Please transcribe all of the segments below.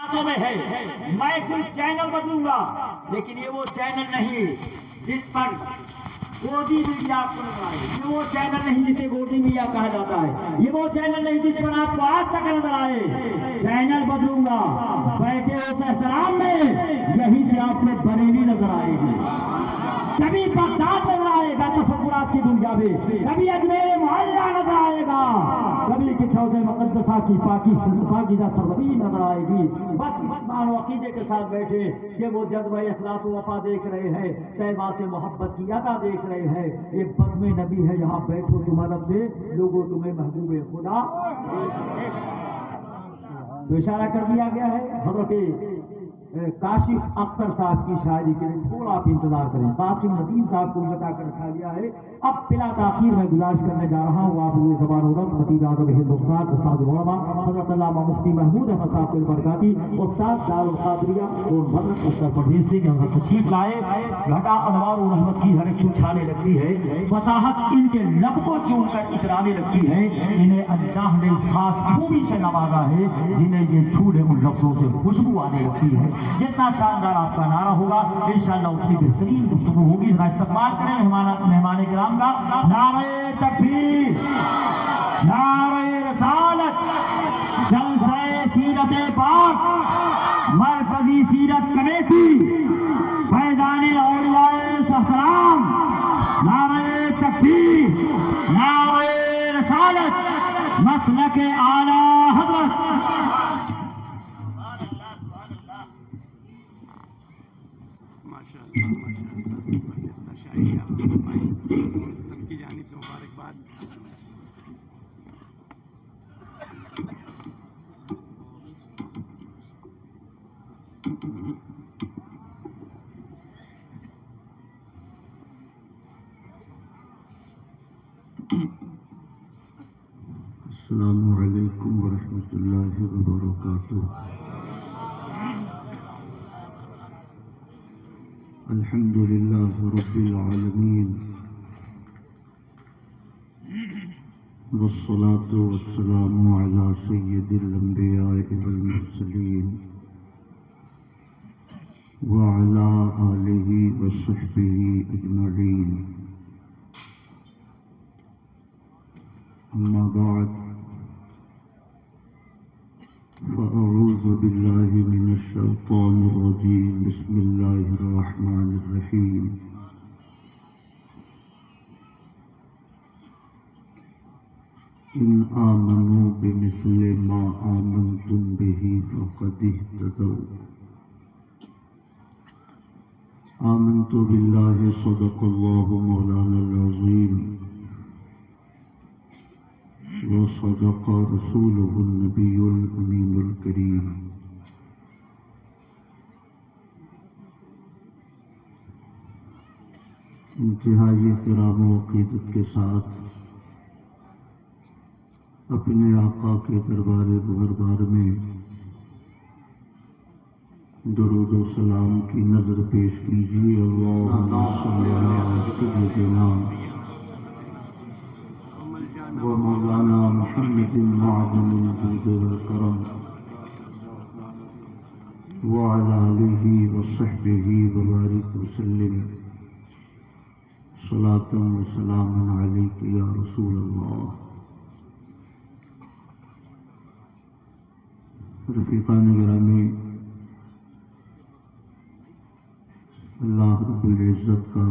ہاتھوں میں ہے. میں صرف چینل بدلوں گا، لیکن یہ وہ چینل نہیں جس پر گودی میڈیا آپ کو نظر آئے. یہ وہ چینل نہیں جسے گودی میڈیا کہا جاتا ہے. یہ وہ چینل نہیں جس پر آپ کو آج تک نظر آئے. چینل بدلوں گا. بیٹھے اس احترام میں یہیں سے آپ کو بریلی نظر آئے گی، کبھی بغداد نظر آئے گا تصورات کی دنیا میں، کبھی اجمیر محلہ نظر آئے گا، کبھی کچھوت مقدسہ کی پاکیزہ سرزمین نظر آئے گی. بس ایمان و عقیدے کے ساتھ بیٹھے کہ وہ جذبہ اخلاص و وفا دیکھ رہے ہیں، طیبہ سے محبت کی ادا دیکھ رہے ہیں. یہ بزم نبی ہے، یہاں بیٹھو تم ادب سے، لوگوں تمہیں محبوب خدا. تو اشارہ کر دیا گیا ہے. حضرت کاشف اختر صاحب کی شاعری کے لیے تھوڑا آپ انتظار کریں. قاسم ندیم صاحب کو بتا کر رکھا گیا ہے. اب بلا تاخیر میں گزارش کرنے جا رہا ہوں آپ ہوئے زبان عورت خطیب اعظم ہندوستان استاد علماء حضرت علامہ مفتی محمود احمد صاحب البرکاتی استاد دار القادریہ اور مدرس اتر پردیش سے کہ ہم تشریف لائے. گھٹا انوار و رحمت کی ہر ایک چھانے لگتی ہے، فصاحت ان کے لب کو چوم کر اترانے لگتی ہے. انہیں اللہ نے اس خاص خوبی سے نوازا ہے جنہیں یہ چھوڑے ان لفظوں سے خوشبو آنے لگتی ہے. جتنا شاندار آپ کا نعرہ ہوگا انشاءاللہ اتنی بہترین گفتگو ہوگی. ذرا استقبال کریں مہمان کرام کا. نعرہ تکبیر، نعرہ رسالت، جلسہ سیرت پاک، مرکزی سیرت کمیٹی، فیضان اولیاء سہرام. نعرہ تکبیر، نعرہ رسالت، مسلک اعلیٰ حضرت. سب کی جانب سے مبارکباد. السلام علیکم ورحمۃ اللہ وبرکاتہ. الحمد للہ رب العالمین والصلاة والسلام على سید الانبیاء والمرسلین وعلى آلہ وصحبہ اجمعین. اما بعد فأعوذ باللہ من الشیطان الرجیم. بسم اللہ الرحمن الرحیم. ان آمنوا بمثل ما آمنتم به فقد اهتدوا. آمنت باللہ صدق اللہ مولانا العظیم وصدق رسوله النبی الامین الکریم. انتہائی احترام و عقیدت کے ساتھ اپنے آقا کے دربار بزرگوار میں درود و سلام کی نظر پیش کیجیے. اللہم صلی علی سیدنا و مولانا محمد معدن الجود والکرم وعلی آلہ وصحبہ وبارک وسلم. صلاۃ و سلام علیک یا رسول اللہ. رفیقان گرامی، اللہ رب العزت کا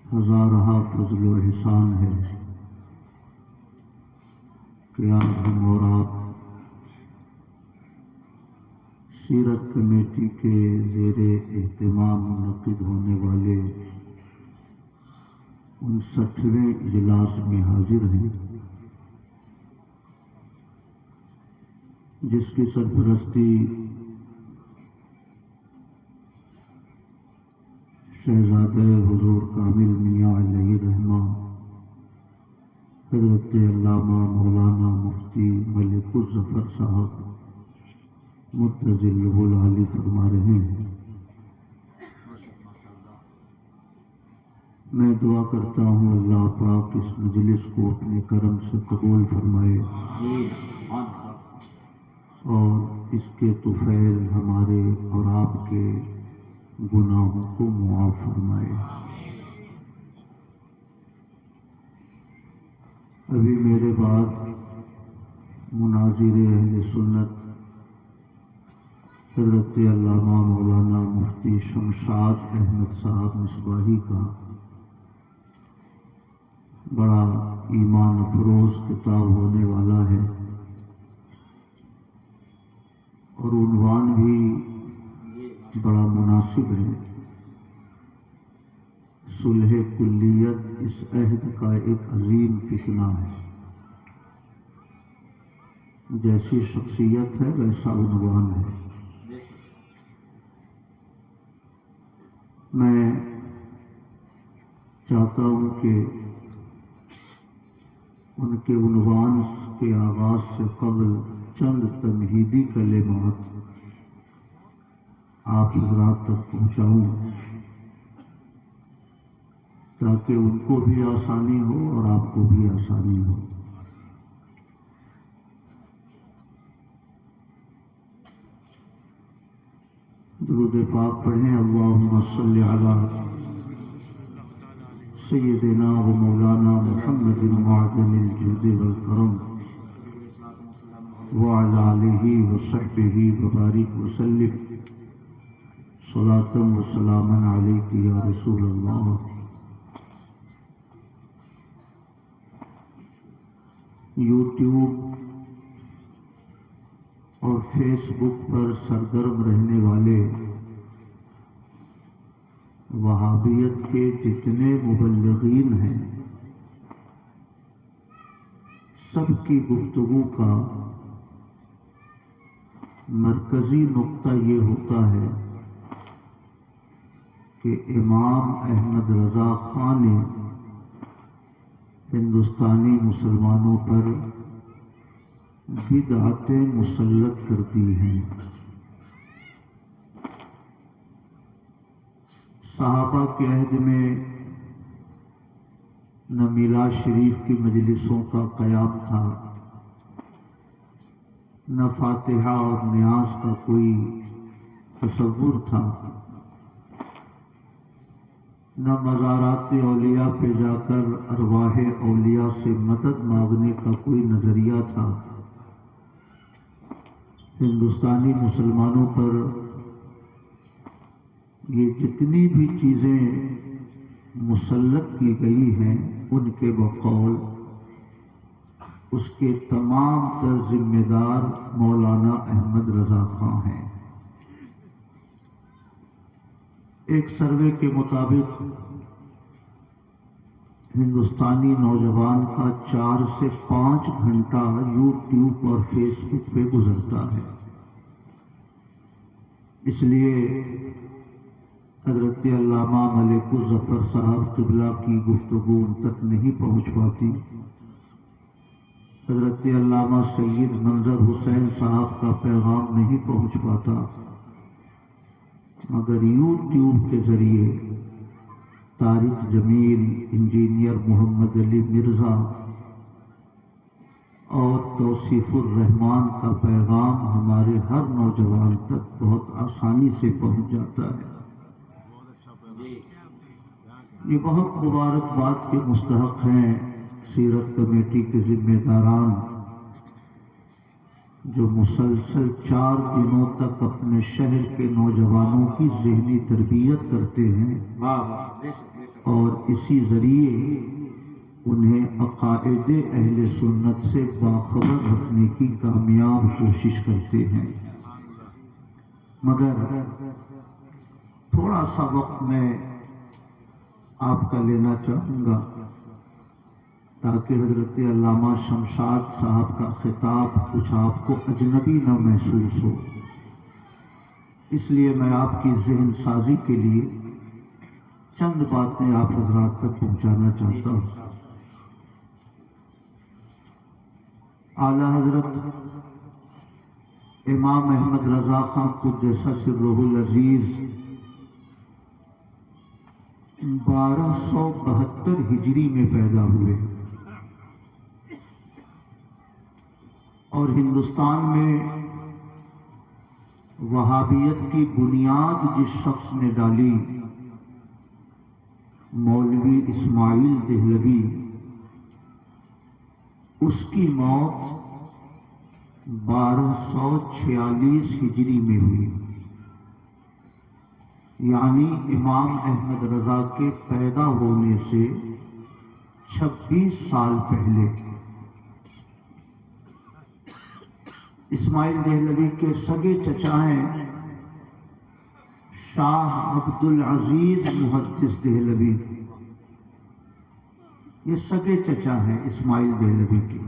ہزارہ فضل و احسان ہے کہ آج ہم اور آپ سیرت کمیٹی کے زیر اہتمام منعقد ہونے والے 59ویں اجلاس میں حاضر ہیں، جس کی سرپرستی شہزادہ حضور کامل میاں علیہ رحمہ حضرت علامہ مولانا مفتی ملک الظفر صاحب متظل العالی فرما رہے ہیں. میں دعا کرتا ہوں اللہ پاک اس مجلس کو اپنے کرم سے قبول فرمائے اور اس کے طفیل ہمارے اور آپ کے گناہوں کو معاف فرمائے۔ ابھی میرے بعد مناظر اہل سنت حضرت علامہ مولانا مفتی شمشاد احمد صاحب مصباحی کا بڑا ایمان افروز خطاب ہونے والا ہے، اور عنوان بھی بڑا مناسب ہے۔ صلح کلیت اس عہد کا ایک عظیم فتنہ ہے۔ جیسی شخصیت ہے ویسا عنوان ہے۔ میں چاہتا ہوں کہ ان کے عنوان کے آغاز سے قبل چند تمہیدی کلمات آپ حضرات تک پہنچاؤں تاکہ ان کو بھی آسانی ہو اور آپ کو بھی آسانی ہو۔ درود پاک پڑھیں۔ اللہم صلی علی سیدنا و مولانا محمد معدن الجود والکرم وعلی آلہ وصحبہ وبارک وسلم صلاۃ و سلاما علیک یا رسول اللہ۔ یوٹیوب اور فیس بک پر سرگرم رہنے والے وہابیت کے جتنے مبلغین ہیں، سب کی گفتگو کا مرکزی نقطہ یہ ہوتا ہے کہ امام احمد رضا خان نے ہندوستانی مسلمانوں پر بدعتیں مسلط کر دی ہیں۔ صحابہ کے عہد میں نہ میلاد شریف کی مجلسوں کا قیام تھا، نہ فاتحہ اور نیاز کا کوئی تصور تھا، نہ مزارات اولیاء پہ جا کر ارواح اولیاء سے مدد مانگنے کا کوئی نظریہ تھا۔ ہندوستانی مسلمانوں پر یہ جتنی بھی چیزیں مسلط کی گئی ہیں، ان کے بقول اس کے تمام تر ذمہ دار مولانا احمد رضا خان ہیں۔ ایک سروے کے مطابق ہندوستانی نوجوان کا 4 سے 5 گھنٹہ یوٹیوب اور فیس بک پہ گزرتا ہے۔ اس لیے حضرت علامہ ملک الظفر صاحب قبلہ کی گفتگو ان تک نہیں پہنچ پاتی، حضرت علامہ سید منظر حسین صاحب کا پیغام نہیں پہنچ پاتا، مگر یوٹیوب کے ذریعے طارق جمیل، انجینئر محمد علی مرزا اور توصیف الرحمان کا پیغام ہمارے ہر نوجوان تک بہت آسانی سے پہنچ جاتا ہے۔ یہ بہت مبارکباد کے مستحق ہیں سیرت کمیٹی کے ذمہ داران، جو مسلسل 4 دنوں تک اپنے شہر کے نوجوانوں کی ذہنی تربیت کرتے ہیں اور اسی ذریعے انہیں عقائد اہل سنت سے باخبر رکھنے کی کامیاب کوشش کرتے ہیں۔ مگر تھوڑا سا وقت میں آپ کا لینا چاہوں گا تاکہ حضرت علامہ شمشاد صاحب کا خطاب کچھ آپ کو اجنبی نہ محسوس ہو۔ اس لیے میں آپ کی ذہن سازی کے لیے چند باتیں آپ حضرات تک پہنچانا چاہتا ہوں۔ اعلیٰ حضرت امام احمد رضا خان قدس سرہ العزیز 1272 ہجری میں پیدا ہوئے اور ہندوستان میں वहाबियत की बुनियाद जिस शख्स ने डाली, मौलवी इस्माइल देहलवी, उसकी मौत 1246 हिजरी में हुई, यानी इमाम अहमद रजा के पैदा होने से 26 साल पहले। इस्माइल देहलवी के सगे चचा हैं शाह अब्दुल अजीज मुहद्दिस देहलवी। ये सगे चचा हैं इस्माइल देहलवी के,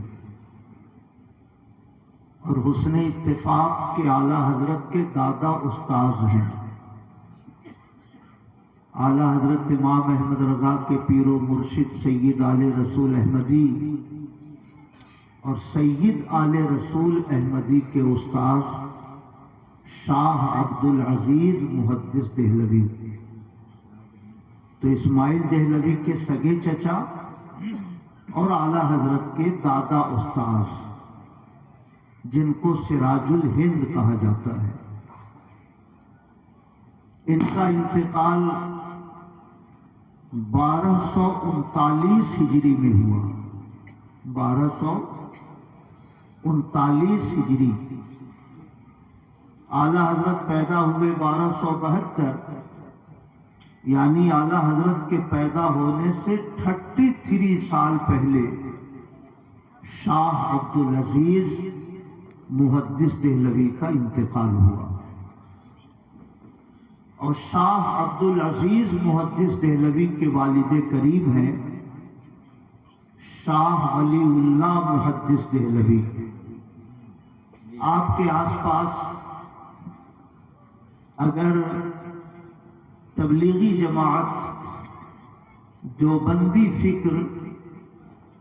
और हुस्ने इत्तेफाक के आला हजरत के दादा उस्ताद हैं। आला हजरत इमाम अहमद रजा के पीरो मुर्शिद सैयद आले रसूल अहमदी और सैयद आले रसूल अहमदी के उस्ताद शाह अब्दुल अजीज मुहद्दिस देहलवी। तो इस्माइल देहलवी के सगे चचा और आला हजरत के दादा उस्ताद, जिनको सिराजुल हिंद कहा जाता है, इनका इंतकाल 1239 हिजरी में हुआ। 1239 हिजरी। आला हजरत पैदा हुए 1272, यानी आला हजरत के पैदा होने से 33 साल पहले शाह अब्दुल अजीज मुहद्दिस देहलवी का इंतकाल हुआ। और शाह अब्दुल अजीज मुहद्दिस देहलवी के वालिद करीब हैं शाह वलीउल्लाह मुहद्दिस देहलवी। आपके आसपास अगर तबलीगी जमात, देवबंदी फिक्र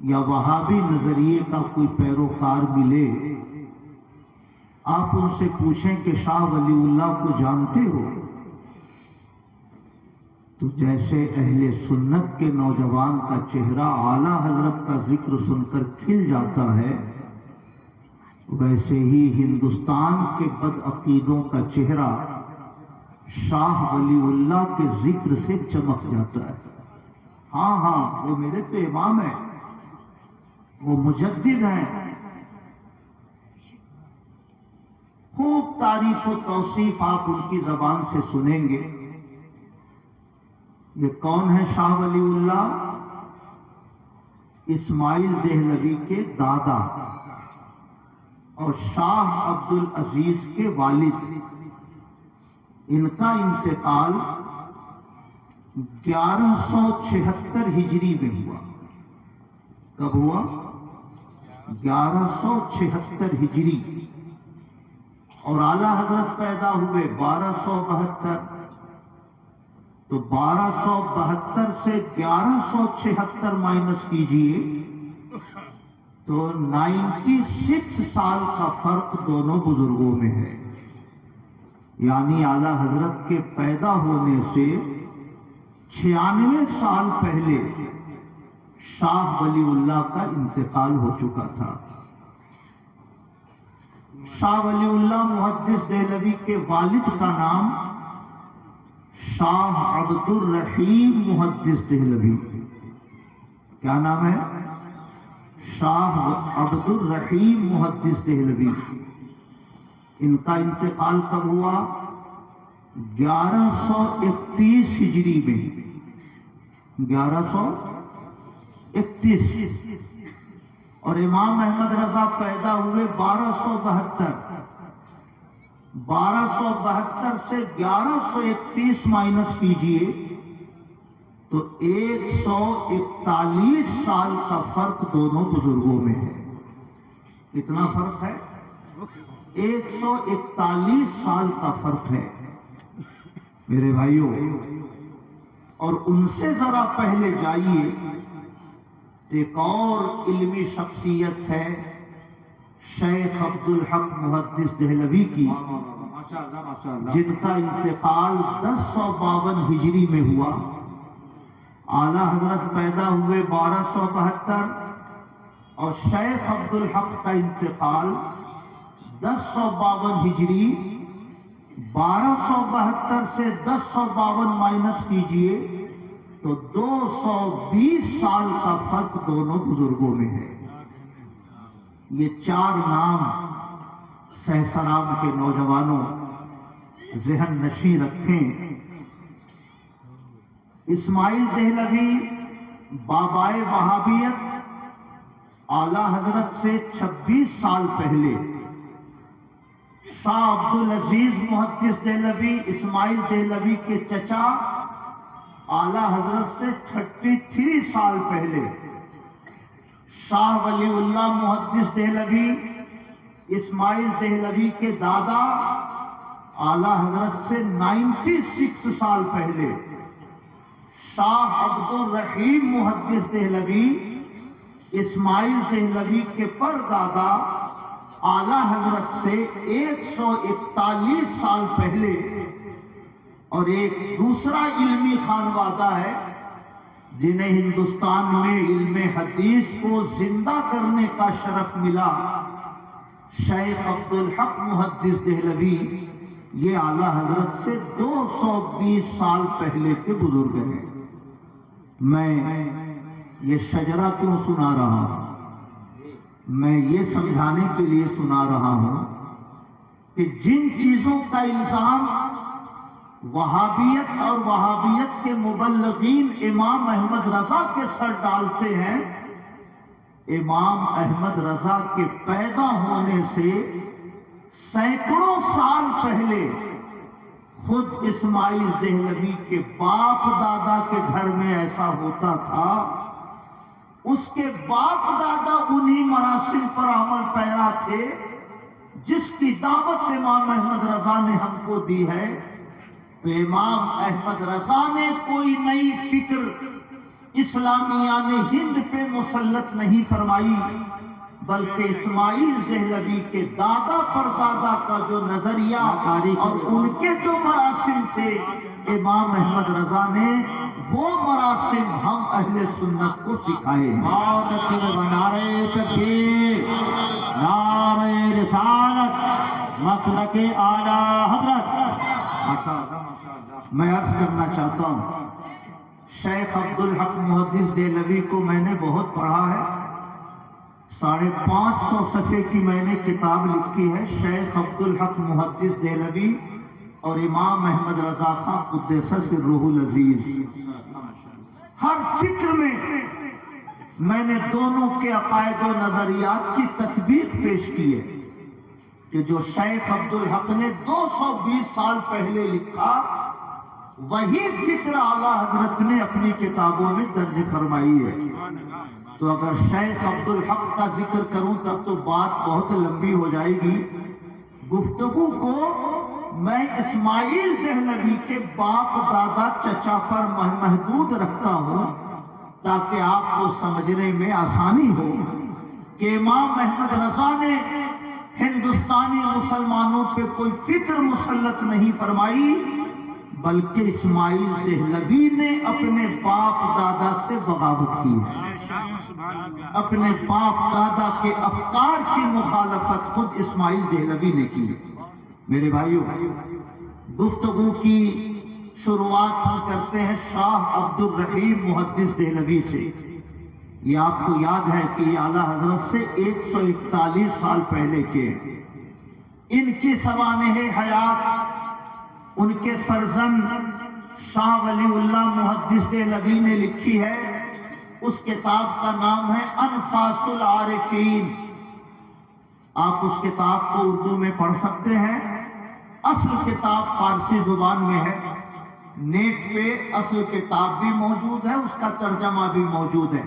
या वहाबी नजरिए का कोई पैरोकार मिले, आप उनसे पूछें कि शाह वलीउल्लाह को जानते हो, तो जैसे अहले सुन्नत के नौजवान का चेहरा आला हजरत का जिक्र सुनकर खिल जाता है, वैसे ही हिंदुस्तान के बदअकीदों का चेहरा शाह वलीउल्लाह के जिक्र से चमक जाता है। हाँ हाँ, वो मेरे तो इमाम है, वो मुजद्दिद हैं। खूब तारीफ और तौसीफ आप उनकी जबान से सुनेंगे। ये कौन है शाह वलीउल्लाह? इस्माइल देहलवी के दादा और शाह अब्दुल अजीज के वालिद। इनका इंतकाल 1176 हिजरी में हुआ। कब हुआ? 1176 हिजरी। और आला हजरत पैदा हुए 1272। तो 1272 से 1176 माइनस कीजिए तो 96 साल का फर्क दोनों बुजुर्गों में है। यानी आला हजरत के पैदा होने से 96 साल पहले शाह वलीउल्लाह का इंतकाल हो चुका था। शाह वलीउल्लाह मुहद्दिस देहलवी के वालिद का नाम शाह अब्दुल रहीम मुहद्दिस देहलवी। क्या नाम है? शाह अब्दुल रहीम मुहद्दिस देहलवी। इनका इंतकाल कब हुआ? 1131 हिजरी में। 1131। और इमाम अहमद रजा पैदा हुए 1272। 1272 से 1131 माइनस कीजिए तो 141 साल का फर्क दोनों बुजुर्गों में है। कितना फर्क है? 141 साल का फर्क है मेरे भाइयों। और उनसे जरा पहले जाइए, एक और इल्मी शख्सियत है शेख अब्दुल हक मुहद्दिस देहलवी की, जिनका इंतकाल 1052 हिजरी में हुआ। आला हजरत पैदा हुए 1272 और शेख अब्दुल हक का इंतकाल 1052 हिजरी 1272 से 1052 माइनस कीजिए तो 220 साल का फर्क दोनों बुजुर्गों में है। ये चार नाम सहसराम के नौजवानों ज़हन नशी रखें। इस्माइल देहलवी बाबाए वहाबियत आला हजरत से 26 साल पहले, शाह अब्दुल अजीज मुहद्दिस देहलवी इस्माइल देहलवी के चचा आला हजरत से 33 साल पहले, शाह वलीउल्लाह मुहद्दिस देहलवी इस्माइल देहलवी के दादा आला हजरत से 96 साल पहले, शाह अब्दुल रहीम मुहद्दिस देहलवी इस्माइल देहलवी के परदादा आला हजरत से 141 साल पहले, और एक दूसरा इल्मी खानवादा है जिन्हें हिंदुस्तान में इल्मे हदीस को जिंदा करने का शरफ मिला, शेख अब्दुल हक मुहद्दिस देहलवी। ये आला हजरत से 220 साल पहले के बुजुर्ग हैं। मैं ये शजरा क्यों सुना रहा हूं? मैं ये समझाने के लिए सुना रहा हूं कि जिन चीजों का इल्जाम वहाबियत और वहाबियत के मुबल्लिगीन इमाम अहमद रजा के सर डालते हैं, इमाम अहमद रजा के पैदा होने से सैकड़ों साल पहले खुद इस्माइल देहलवी के बाप दादा के घर में ऐसा होता था। उसके बाप दादा उन्हीं मरासिम पर अमल पैरा थे जिसकी दावत इमाम अहमद रजा ने हमको दी है। तो इमाम अहमद रजा ने कोई नई फिक्र इस्लामियान हिंद पे मुसल्लत नहीं फरमाई, बल्कि इस्माइल देहलवी के दादा परदादा का जो नजरिया और उनके जो मरासिम थे, इमाम अहमद रजा ने वो मरासिम हम अहले सुन्नत को सिखाए हैं। नारे तकबीर, नारे रिसालत, मसलके आला हजरत। मैं अर्ज करना चाहता हूँ, शेख अब्दुल हक मुहद्दिस देहलवी को मैंने बहुत पढ़ा है। 550 सफ़े की मैंने किताब लिखी है, शेख अब्दुल हक मुहद्दिस देहलवी और इमाम अहमद रजा खां कुद्दस सिर्रुहुल अजीज। हर फिक्र में मैंने दोनों के अकायद और नजरियात की तत्बीक पेश की है कि जो शेख अब्दुल हक ने 220 साल पहले लिखा, वही फिक्र आला हजरत ने अपनी किताबों में दर्ज फरमाई है। तो अगर शेख अब्दुल हक का जिक्र करूं तब तो बात बहुत लंबी हो जाएगी। गुफ्तगू को मैं इस्माइल देहलवी के बाप दादा चचा पर महदूद रखता हूं ताकि आपको समझने में आसानी हो कि इमाम अहमद रजा ने हिंदुस्तानी मुसलमानों पे कोई फिक्र मुसल्लत नहीं फरमाई, बल्कि इस्माइल देहलवी ने अपने बाप दादा से बगावत की है। अपने बाप दादा के अफकार की मुखालफत खुद इस्माइल देहलवी ने की है। मेरे भाइयों, गुफ्तगू की शुरुआत हम करते हैं शाह अब्दुल रहीम मुहद्दिस देहलवी से। ये आपको याद है कि आला हजरत से 141 साल पहले के इनकी सवानेह हयात उनके फर्जंद शाह वलीउल्लाह मुहद्दिस देहलवी ने लिखी है। उस किताब का नाम है अनफासुल आरिफीन। आप उस किताब को उर्दू में पढ़ सकते हैं। असल किताब फारसी जुबान में है। नेट पे असल किताब भी मौजूद है, उसका तर्जमा भी मौजूद है।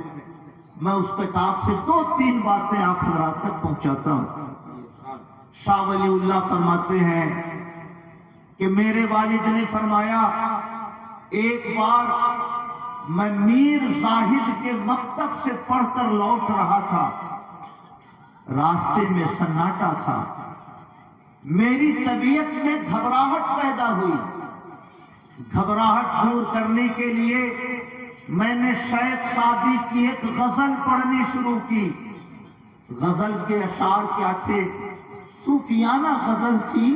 मैं उस किताब से 2-3 बातें आप हज़रात तक पहुंचाता हूं। शाह वलीउल्लाह फरमाते हैं कि मेरे वालिद ने फरमाया, एक बार मैं मीर जाहिद के मकतब से पढ़कर लौट रहा था। रास्ते में सन्नाटा था। मेरी तबीयत में घबराहट पैदा हुई। घबराहट दूर करने के लिए मैंने शेख सादी की एक गजल पढ़नी शुरू की। गजल के अशार क्या थे? सूफियाना गजल थी।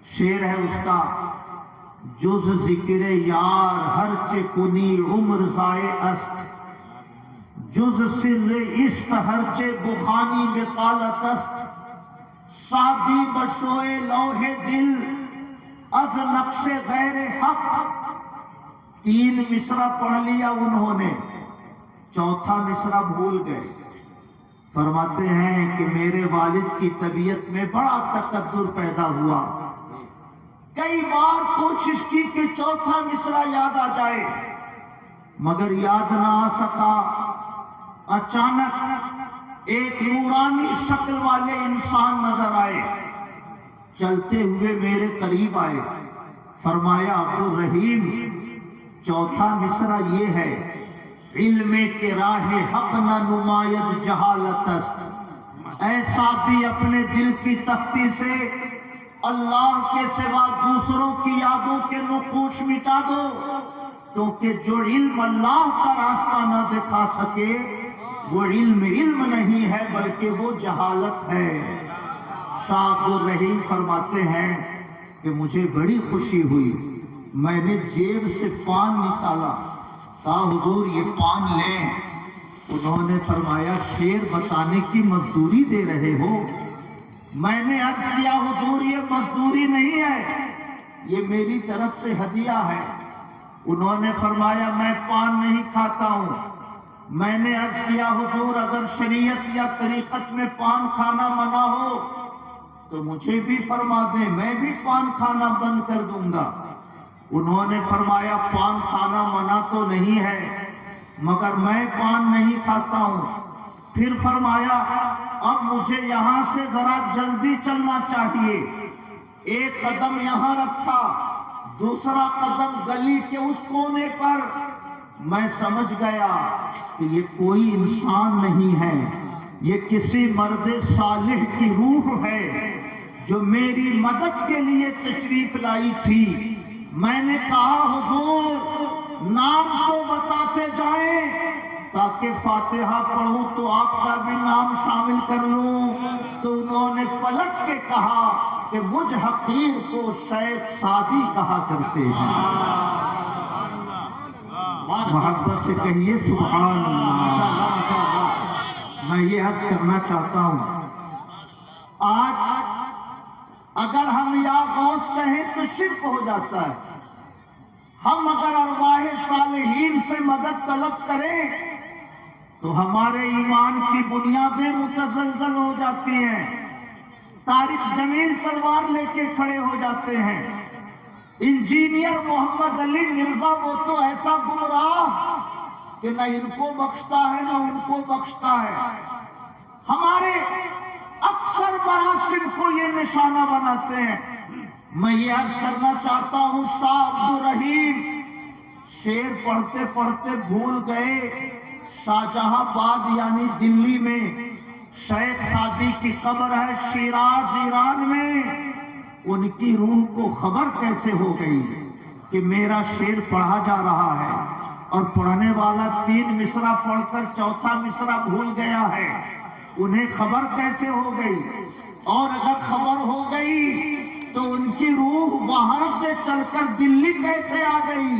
शेर है उसका, जुज जिक्र यार हर चे कुनी उम्र जाए अस्त, जुज सिर इश्क हर चे बुखानी बेतालत अस्त, सादी बशोए लोहे दिल अज नक्शे गैर हक। 3 मिसरा पढ़ लिया उन्होंने, चौथा मिसरा भूल गए। फरमाते हैं कि मेरे वालिद की तबीयत में बड़ा तकद्दुर पैदा हुआ, कई बार कोशिश की कि चौथा मिसरा याद आ जाए, मगर याद ना आ सका। अचानक एक नूरानी शक्ल वाले इंसान नजर आए, चलते हुए मेरे करीब आए। फरमाया अब्दुल रहीम, चौथा मिसरा ये है, इल्मे के राहे हक न नुमायत जहालत। ऐसा भी अपने दिल की तख्ती से अल्लाह के सिवा दूसरों की यादों के नकुश मिटा दो, क्योंकि जो इल्म अल्लाह का रास्ता न दिखा सके वो इल्म नहीं है बल्कि वो जहालत है। शाह अब्दुल रहीम फरमाते हैं कि मुझे बड़ी खुशी हुई, मैंने जेब से पान निकाला, कहा हुजूर ये पान लें। उन्होंने फरमाया शेर बताने की मजदूरी दे रहे हो? मैंने अर्ज किया हुजूर ये मजदूरी नहीं है, ये मेरी तरफ से हदिया है। उन्होंने फरमाया मैं पान नहीं खाता हूँ। मैंने अर्ज किया हुजूर अगर शरीयत या तरीकत में पान खाना मना हो तो मुझे भी फरमा दें, मैं भी पान खाना बंद कर दूंगा। उन्होंने फरमाया पान खाना मना तो नहीं है, मगर मैं पान नहीं खाता हूँ। फिर फरमाया अब मुझे यहाँ से जरा जल्दी चलना चाहिए। एक कदम यहाँ रखा, दूसरा कदम गली के उस कोने पर। मैं समझ गया कि ये कोई इंसान नहीं है, ये किसी मर्द सालिह की रूह है जो मेरी मदद के लिए तशरीफ लाई थी। मैंने कहा हुजूर नाम तो बताते जाएं ताकि फातिहा पढ़ूं तो आपका भी नाम शामिल कर लूं। तो उन्होंने पलट के कहा कि मुझ हकीर को शेख सादी कहा करते हैं। मोहब्बत से कहिए सुभान अल्लाह। मैं ये अर्ज करना चाहता हूँ, आज अगर हम या गौस कहें तो शिर्क हो जाता है। हम अगर अरवाह सालिहीन से मदद तलब करें तो हमारे ईमान की बुनियादें मुतज़लज़ल हो जाती हैं। तारिक जमील तलवार लेके खड़े हो जाते हैं। इंजीनियर मोहम्मद अली मिर्जा वो तो ऐसा गुमराह कि न इनको बख्शता है न उनको बख्शता है। हमारे अक्सर मरासिम को ये निशाना बनाते हैं। मैं ये अर्ज करना चाहता हूँ शाह अब्दुल रहीम शेर पढ़ते पढ़ते भूल गए शाहजहांबाद यानी दिल्ली में शेख सादी की कब्र है शिराज ईरान में। उनकी रूह को खबर कैसे हो गई कि मेरा शेर पढ़ा जा रहा है और पढ़ने वाला 3 मिसरा पढ़कर चौथा मिसरा भूल गया है। उन्हें खबर कैसे हो गई? और अगर खबर हो गई तो उनकी रूह वहां से चलकर दिल्ली कैसे आ गई?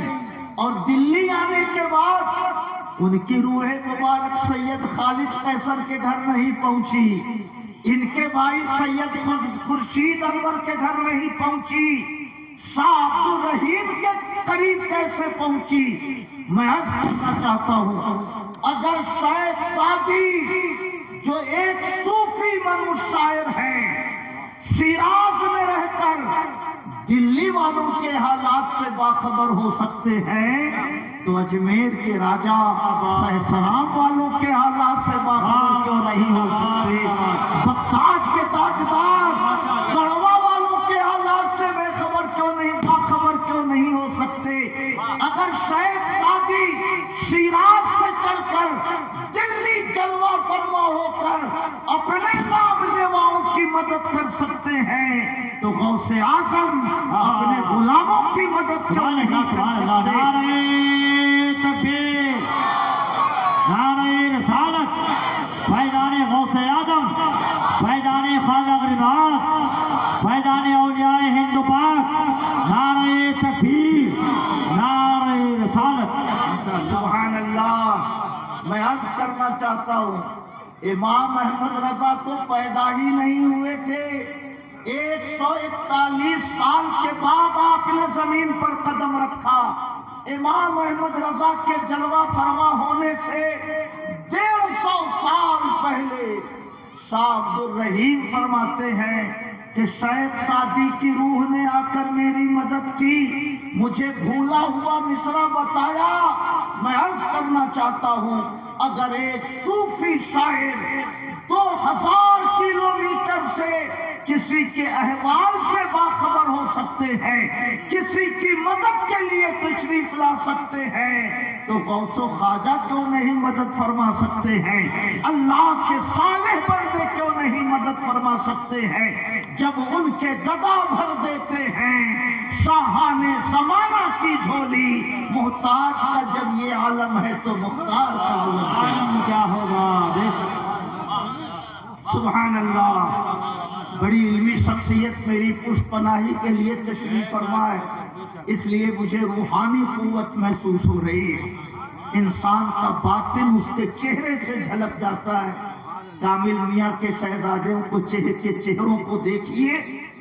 और दिल्ली आने के बाद उनकी रूह मुबारक सैयद खालिद कैसर के घर नहीं पहुंची, इनके भाई सैयद खुर्शीद अनवर के घर नहीं पहुंची, शाह अब्दुल रहीम के करीब कैसे पहुंची? मैं अर्ज करना चाहता हूं, अगर शेख सादी जो एक सूफी मनुष्य शायर है शिराज में रहकर दिल्ली वालों के हालात से बाखबर हो सकते हैं तो अजमेर के राजा सहसराम वालों के हालात से बाखबर क्यों नहीं हो सकते? बगदाद के ताजदार गढ़वा वालों के हालात से बेखबर क्यों नहीं, बाखबर क्यों नहीं हो सकते? अगर शेख सादी शिराज से चलकर दिल्ली जलवा फरमा होकर अपने नाम लेवाओं की मदद कर सकते हैं तो गौसे आजम अपने गुलामों की मदद क्यों नहीं कर सकते? तकबीर, नारे रिसालत, फैज़ाने गौसे आदम, फैज़ाने ख्वाजा गरीबात, फैज़ाने औलिया नारे हिंद पाक, नारे तकबीर, नारे रसालत। सुभान अल्लाह। मैं अर्ज करना चाहता हूँ, इमाम अहमद रजा तो पैदा ही नहीं हुए थे, 141 साल के बाद आपने जमीन पर कदम रखा। इमाम अहमद रजा के जलवा फरमा होने से 150 साल पहले शाह अब्दुल रहीम फरमाते हैं कि शायद सादी की रूह ने आकर मेरी मदद की, मुझे भूला हुआ मिसरा बताया। मैं अर्ज करना चाहता हूँ, अगर एक सूफी शायर 2000 किलोमीटर से किसी के अहवाल से बाखबर हो सकते हैं, किसी की मदद के लिए तशरीफ ला सकते हैं, तो गौसो ख्वाजा क्यों नहीं मदद फरमा सकते हैं? अल्लाह के सालेह बंदे क्यों नहीं मदद फरमा सकते हैं? जब उनके गदा भर देते हैं शाहाने ज़माना की झोली, मोहताज का जब ये आलम है तो मुख्तार का आलम क्या होगा? सुभान अल्लाह। बड़ी इल्मी शख्सियत मेरी पुष्पनाही के लिए तशरीफ फरमाए, इसलिए मुझे रूहानी कुव्वत महसूस हो रही है। इंसान का बातिन उसके चेहरे से झलक जाता है। कामिल मियाँ के शहजादों को के चेहरों को देखिए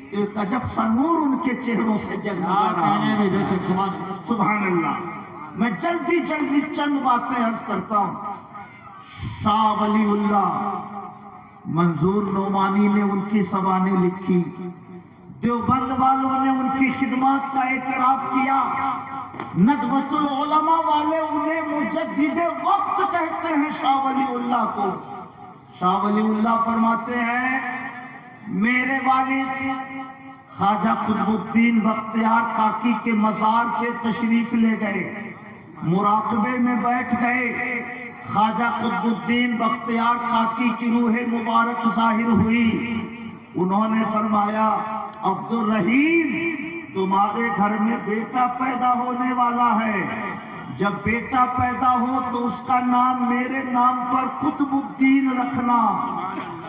तो एक अजब सा नूर उनके चेहरों से जगमगा रहा है। सुभान अल्लाह। मैं जल्दी जल्दी चंद बातें अर्ज करता हूँ। शाह वलीउल्लाह मंजूर नोमानी ने उनकी सवाने लिखी, देवबंद वालों ने उनकी खिदमत का एतराफ किया, नदवतुल उलमा वाले उन्हें मुजद्दिदे वक्त कहते हैं शाह वलीउल्लाह को। शाह वलीउल्लाह फरमाते हैं, मेरे वालिद ख्वाजा कुतुबुद्दीन बख्तियार काकी के मज़ार पे तशरीफ ले गए, मुराकबे में बैठ गए। ख्वाजा कुतुबुद्दीन बख्तियार काकी की रूह मुबारक ज़ाहिर हुई। उन्होंने फरमाया, अब्दुल रहीम तुम्हारे घर में बेटा पैदा होने वाला है, जब बेटा पैदा हो तो उसका नाम मेरे नाम पर कुतुबुद्दीन रखना।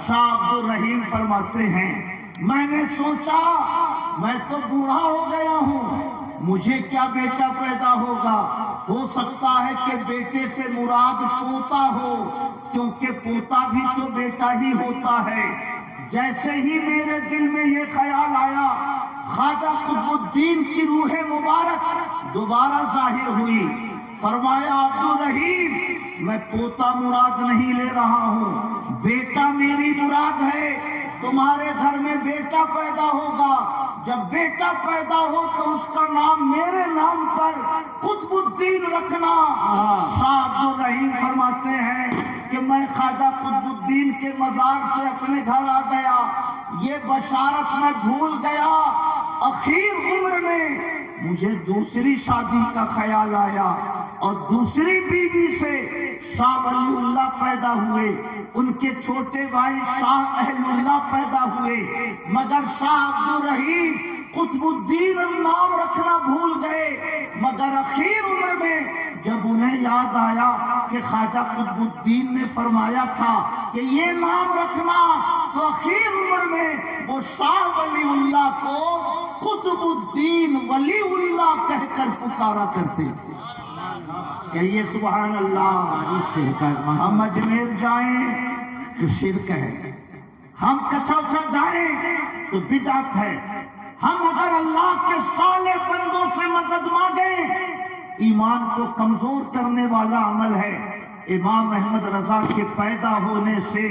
शाह अब्दुल रहीम फरमाते हैं, मैंने सोचा मैं तो बूढ़ा हो गया हूँ, मुझे क्या बेटा पैदा होगा, हो सकता है कि बेटे से मुराद पोता हो, क्योंकि पोता भी तो बेटा ही होता है। जैसे ही मेरे दिल में ये ख्याल आया, ख्वाजा कुतुबुद्दीन की रूह मुबारक दोबारा जाहिर हुई। फरमाया, अब्दुल रहीम मैं पोता मुराद नहीं ले रहा हूँ, बेटा मेरी मुराद है। तुम्हारे घर में बेटा पैदा होगा, जब बेटा पैदा हो तो उसका नाम मेरे नाम पर कुतुबुद्दीन रखना। शाह अब्दुल रहीम फरमाते हैं कि मैं ख्वाजा कुतुबुद्दीन के मज़ार से अपने घर आ गया, ये बशारत मैं भूल गया। आखिर उम्र में मुझे दूसरी शादी का ख्याल आया और दूसरी बीवी से शाह वलीउल्लाह पैदा हुए, उनके छोटे भाई शाह अहलुल्लाह पैदा हुए, मगर शाह अब्दुल रहीम कुतुबुद्दीन नाम रखना भूल गए। मगर आखिर उम्र में जब उन्हें याद आया कि ख्वाजा कुतुबुद्दीन ने फरमाया था कि ये नाम रखना, तो आखिर उम्र में वो शाह वलीउल्लाह को कुतुबुद्दीन वलीउल्लाह कहकर पुकारा करते थे। कहिए सुभान अल्लाह। हम अजमेर जाएं तो शिरक है, हम कचौचर जाएं तो बिदअत है, हम अगर अल्लाह के साले बंदों से मदद मांगे, ईमान को कमजोर करने वाला अमल है। इमाम अहमद रजा के पैदा होने से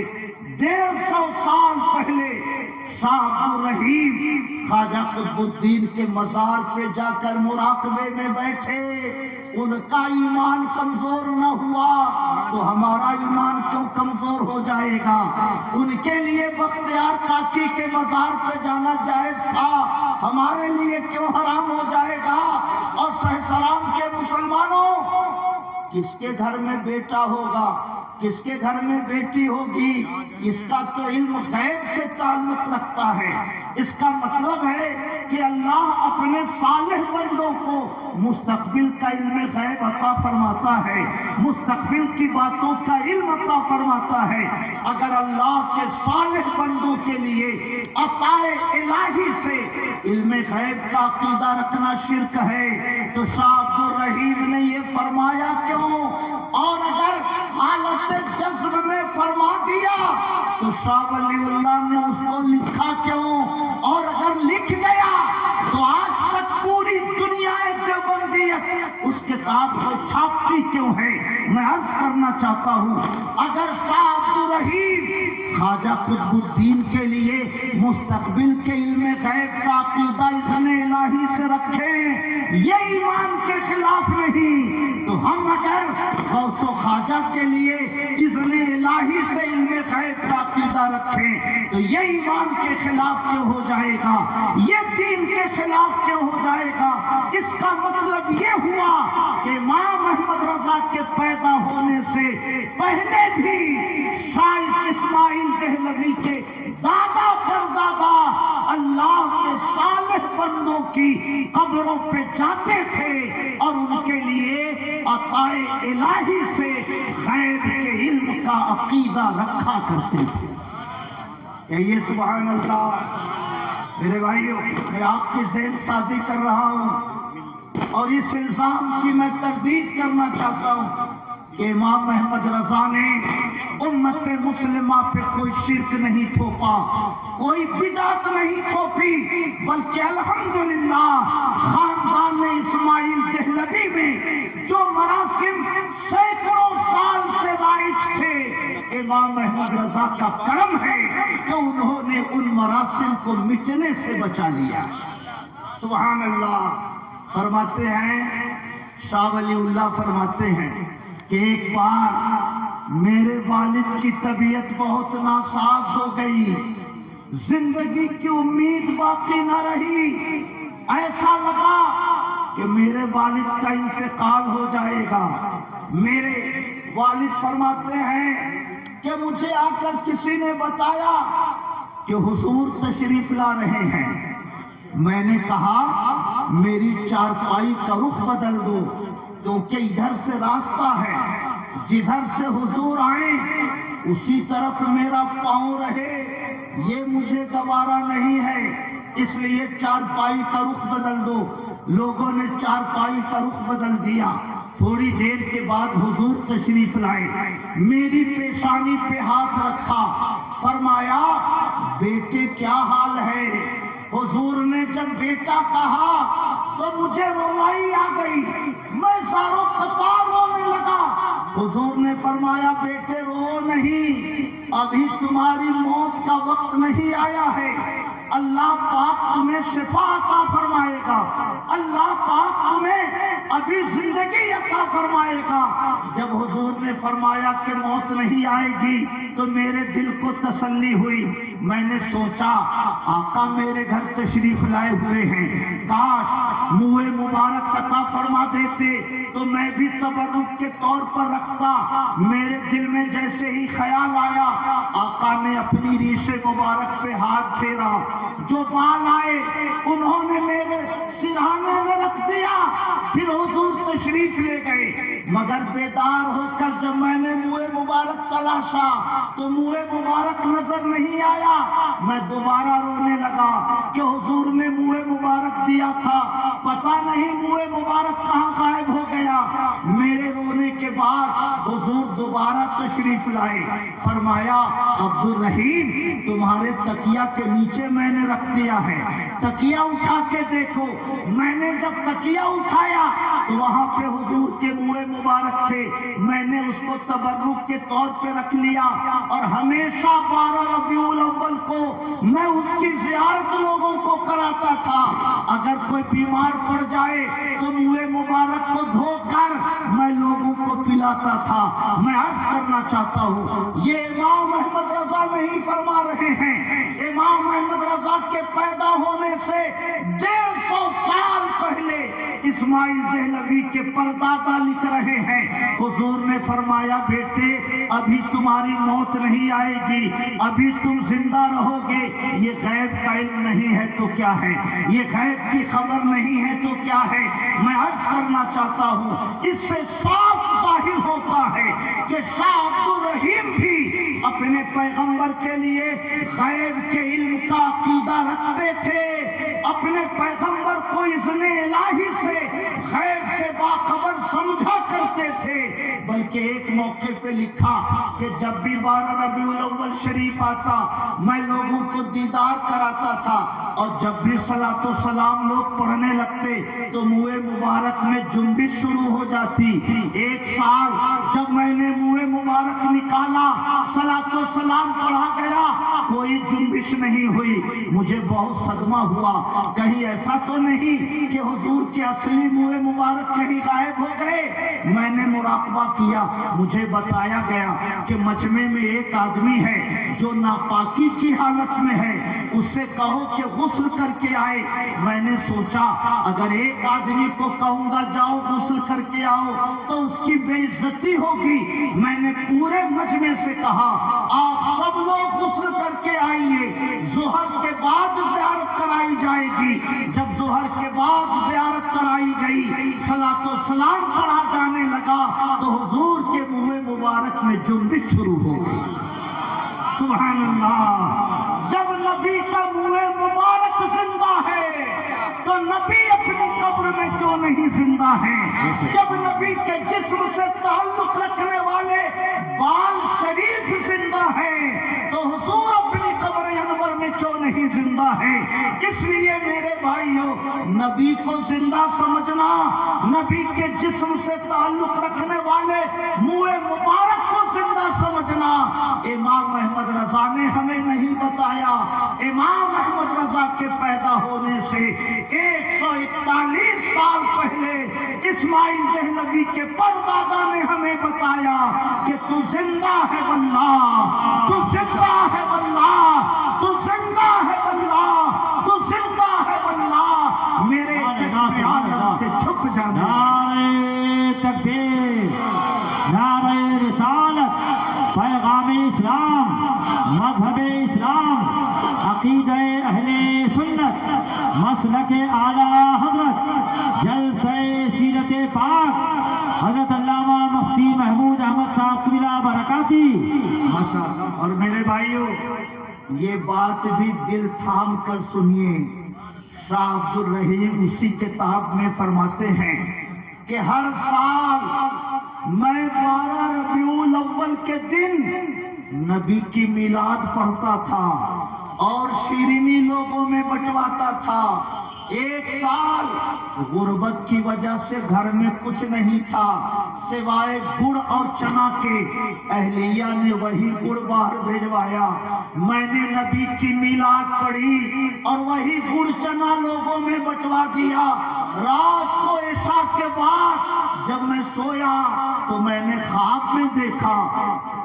150 साल पहले शाह अब्दुल रहीम ख्वाजा कुतुबुद्दीन के मज़ार पे जाकर मुराकबे में बैठे। उनका ईमान कमजोर न हुआ तो हमारा ईमान क्यों कमजोर हो जाएगा? उनके लिए बख्तियार काकी के मज़ार पे जाना जायज था, हमारे लिए क्यों हराम हो जाएगा? और सहसराम के मुसलमानों, किसके घर में बेटा होगा, किसके घर में बेटी होगी, इसका तो इल्म गैब से ताल्लुक रखता है। इसका मतलब है कि अल्लाह अपने کے صالح بندوں کو مستقبل کا علم غیب عطا فرماتا ہے، مستقبل کی باتوں کا علم عطا فرماتا ہے۔ اگر اللہ کے صالح بندوں کے لیے عطائے الہی سے علم غیب کا عقیدہ رکھنا شرک ہے تو شاہ عبد الرحیم نے یہ فرمایا کیوں؟ اور اگر حالت جذب میں فرما دیا تو شاہ ولی اللہ نے اس کو لکھا کیوں؟ اور اگر لکھ گیا تو آج تک پوری دنیا دیوبندیت اس کتاب کو چھاپتی کیوں ہے؟ میں عرض کرنا چاہتا ہوں، اگر شاہ عبد الرحیم خواجہ قطب الدین کے لیے مستقبل کے علم غیب کا عقیدہ اذن الہی سے رکھیں یہ ایمان کے خلاف نہیں، تو ہم اگر غوث و خواجہ کے لیے اذن الہی سے علم غیب کا عقیدہ رکھیں تو یہ ایمان کے خلاف کیوں ہو جائے گا؟ یہ دین کے خلاف کیوں ہو جائے گا؟ اس کا مطلب یہ ہوا کہ امام احمد رضا کے پیدا ہونے سے پہلے بھی شاہ اسماعیل دہلوی کے دادا پردادا اللہ کے صالح بندوں کی قبروں پہ جاتے تھے اور ان کے لیے عطائے الہی سے غیب کے علم کا عقیدہ رکھا کرتے تھے۔ کہیے سبحان اللہ۔ میرے بھائیوں، میں آپ کی ذہن سازی کر رہا ہوں اور اس الزام کی میں تردید کرنا چاہتا ہوں کہ امام احمد رضا نے امت مسلمہ پہ کوئی شرک نہیں تھوپا، کوئی بدعت نہیں تھوپی، بلکہ الحمدللہ خاندان اسماعیل دہلوی میں جو مراسم سینکڑوں سال سے رائج تھے، امام احمد رضا کا کرم ہے کہ انہوں نے ان مراسم کو مٹنے سے بچا لیا۔ سبحان اللہ۔ فرماتے ہیں شاہ ولی اللہ فرماتے ہیں کہ ایک بار میرے والد کی طبیعت بہت ناساز ہو گئی، زندگی کی امید باقی نہ رہی، ایسا لگا کہ میرے والد کا انتقال ہو جائے گا۔ میرے والد فرماتے ہیں کہ مجھے آ کر کسی نے بتایا کہ حضور تشریف لا رہے ہیں۔ میں نے کہا میری چارپائی کا رخ بدل دو کیونکہ ادھر سے راستہ ہے، جدھر سے حضور آئیں اسی طرف میرا پاؤں رہے، یہ مجھے گوارا نہیں ہے، اس لیے چارپائی کا رخ بدل دو۔ لوگوں نے چارپائی کا رخ بدل دیا۔ تھوڑی دیر کے بعد حضور تشریف لائے، میری پیشانی پہ ہاتھ رکھا، فرمایا بیٹے کیا حال ہے؟ حضور نے جب بیٹا کہا تو مجھے رونائی آ گئی، میں زاروں قطار رونے لگا۔ حضور نے فرمایا بیٹے رو نہیں، ابھی تمہاری موت کا وقت نہیں آیا ہے، اللہ پاک تمہیں شفا عطا فرمائے گا، اللہ پاک تمہیں ابھی زندگی عطا فرمائے گا۔ جب حضور نے فرمایا کہ موت نہیں آئے گی تو میرے دل کو تسلی ہوئی۔ میں نے سوچا آقا میرے گھر تشریف لائے ہوئے ہیں، کاش منہ مبارک عطا فرما دیتے تو میں بھی تبرک کے طور پر رکھتا۔ میرے دل میں جیسے ہی خیال آیا آقا نے اپنی ریش مبارک پہ ہاتھ پھیرا، جو بال آئے انہوں نے میرے سرہانے میں رکھ دیا، پھر حضور تشریف لے گئے۔ مگر بیدار ہو کر جب میں نے منہ مبارک تلاشا تو منہ مبارک نظر نہیں آیا۔ میں دوبارہ رونے لگا کہ حضور نے منہ مبارک دیا تھا، پتہ نہیں منہ مبارک کہاں غائب ہو گیا۔ میرے رونے کے بعد حضور دوبارہ تشریف لائے، فرمایا عبد الرحیم تمہارے تکیہ کے نیچے میں نے رکھ دیا ہے، تکیہ اٹھا کے دیکھو۔ میں نے جب تکیہ اٹھایا تو وہاں پہ حضور کے منہ مبارک تھے، میں نے اس کو تبرک کے طور پہ رکھ لیا اور ہمیشہ 12 ربیع الاول کو میں اس کی زیارت لوگوں کو کراتا تھا۔ اگر کوئی بیمار پڑ جائے تو منہ مبارک کو دھو کر میں لوگوں کو پلاتا تھا۔ میں عرض کرنا چاہتا ہوں یہ امام احمد رضا نہیں فرما رہے ہیں، امام احمد رضا کے پیدا ہونے سے 150 سال پہلے اسماعیل دہلوی کے پردادا لکھ رہے ہیں۔ حضور نے فرمایا بیٹے अभी तुम्हारी मौत नहीं आएगी, अभी तुम जिंदा रहोगे, ये गैब का इल्म नहीं है तो क्या है, ये गैब की खबर नहीं है तो क्या है। मैं अर्ज करना चाहता हूँ, इससे साफ जाहिर होता है कि शाह अब्दुल रहीम भी अपने पैगंबर के लिए गैब के इल्म का अकीदा रखते थे, अपने पैगंबर को इज़्ने इलाही से गैब से बाखबर समझा करते थे। बल्कि एक मौके पे लिखा कि जब भी 12 रबीउल अव्वल शरीफ आता मैं लोगों को दीदार कराता था, और जब भी सलातो सलाम लोग पढ़ने लगते तो मुँह मुबारक में जुम्बिश शुरू हो जाती। एक साल जब मैंने मुँह मुबारक निकाला, सलातो सलाम पढ़ा गया, कोई जुम्बिश नहीं हुई। मुझे बहुत सदमा हुआ, कहीं ऐसा तो नहीं कि हुजूर के असली मुँह मुबारक कहीं गायब हो गए। मैंने मुराकबा किया, मुझे बताया गया कि मजमे में एक आदमी है जो नापाकी की हालत में है, उससे कहो कि गुस्ल करके आए। मैंने सोचा अगर एक आदमी को कहूंगा जाओ गुस्ल करके आओ तो उसकी बेइज्जती होगी। मैंने पूरे मजमे से कहा आप सब लोग गुस्ल करके आइए, जोहर के बाद ज़ियारत कराई जाएगी। जब जोहर के बाद ज़ियारत कराई गई, सलातो सलाम पढ़ा जाने लगा तो हुजूर के मुँह मुबारक में जुम्बिश शुरू हो गई। सुभान अल्लाह। जब नबी का मुँह मुबारक जिंदा है तो नबी अपनी कब्र में क्यों नहीं जिंदा है? जब नबी के जिस्म से ताल्लुक रखने वाले बाल शरीफ जिंदा है तो हुजूर अपनी कब्र अनवर में क्यों नहीं जिंदा है? इसलिए मेरे भाइयों, नबी को जिंदा समझना, नबी के जिस्म से ताल्लुक रखने वाले मुँह मुबारक को जिंदा समझना इमाम अहमद रजा ने हमें नहीं बताया। इमाम अहमद रजा के पैदा होने से 141 साल पहले इस्माइल देहलवी के परदादा ने हमें बताया कि तू जिंदा है वल्लाह, तू जिंदा है वल्लाह, तू जिंदा है वल्लाह, तू जिंदा है वल्लाह, मेरे जिस्म आदम से छुप जाना। नारे तकबीर, नारे रिसालत, पैगाम इस्लाम, मजहब इस्लाम, अकीदे अहले सुन्नत, मसलक आला हजरत, जलसे सीरत पाक, हजरत अल्लामा मुफ्ती महमूद अहमद साहब क़िबला बरकाती माशाअल्लाह। और मेरे भाइयों, ये बात भी दिल थाम कर सुनिए। शाह अब्दुल रहीम उसी किताब में फरमाते हैं कि हर साल मैं 12 रबीउल अव्वल के दिन नबी की मिलाद पढ़ता था और शीरीनी लोगों में बंटवाता था। एक साल गुर्बत की वजह से घर में कुछ नहीं था सिवाय गुड़ और चना के। अहलिया ने वही गुड़ बाहर भेजवाया, मैंने नबी की मिलाद पढ़ी और वही गुड़ चना लोगों में बंटवा दिया। रात को इशा के बाद जब मैं सोया तो मैंने ख्वाब में देखा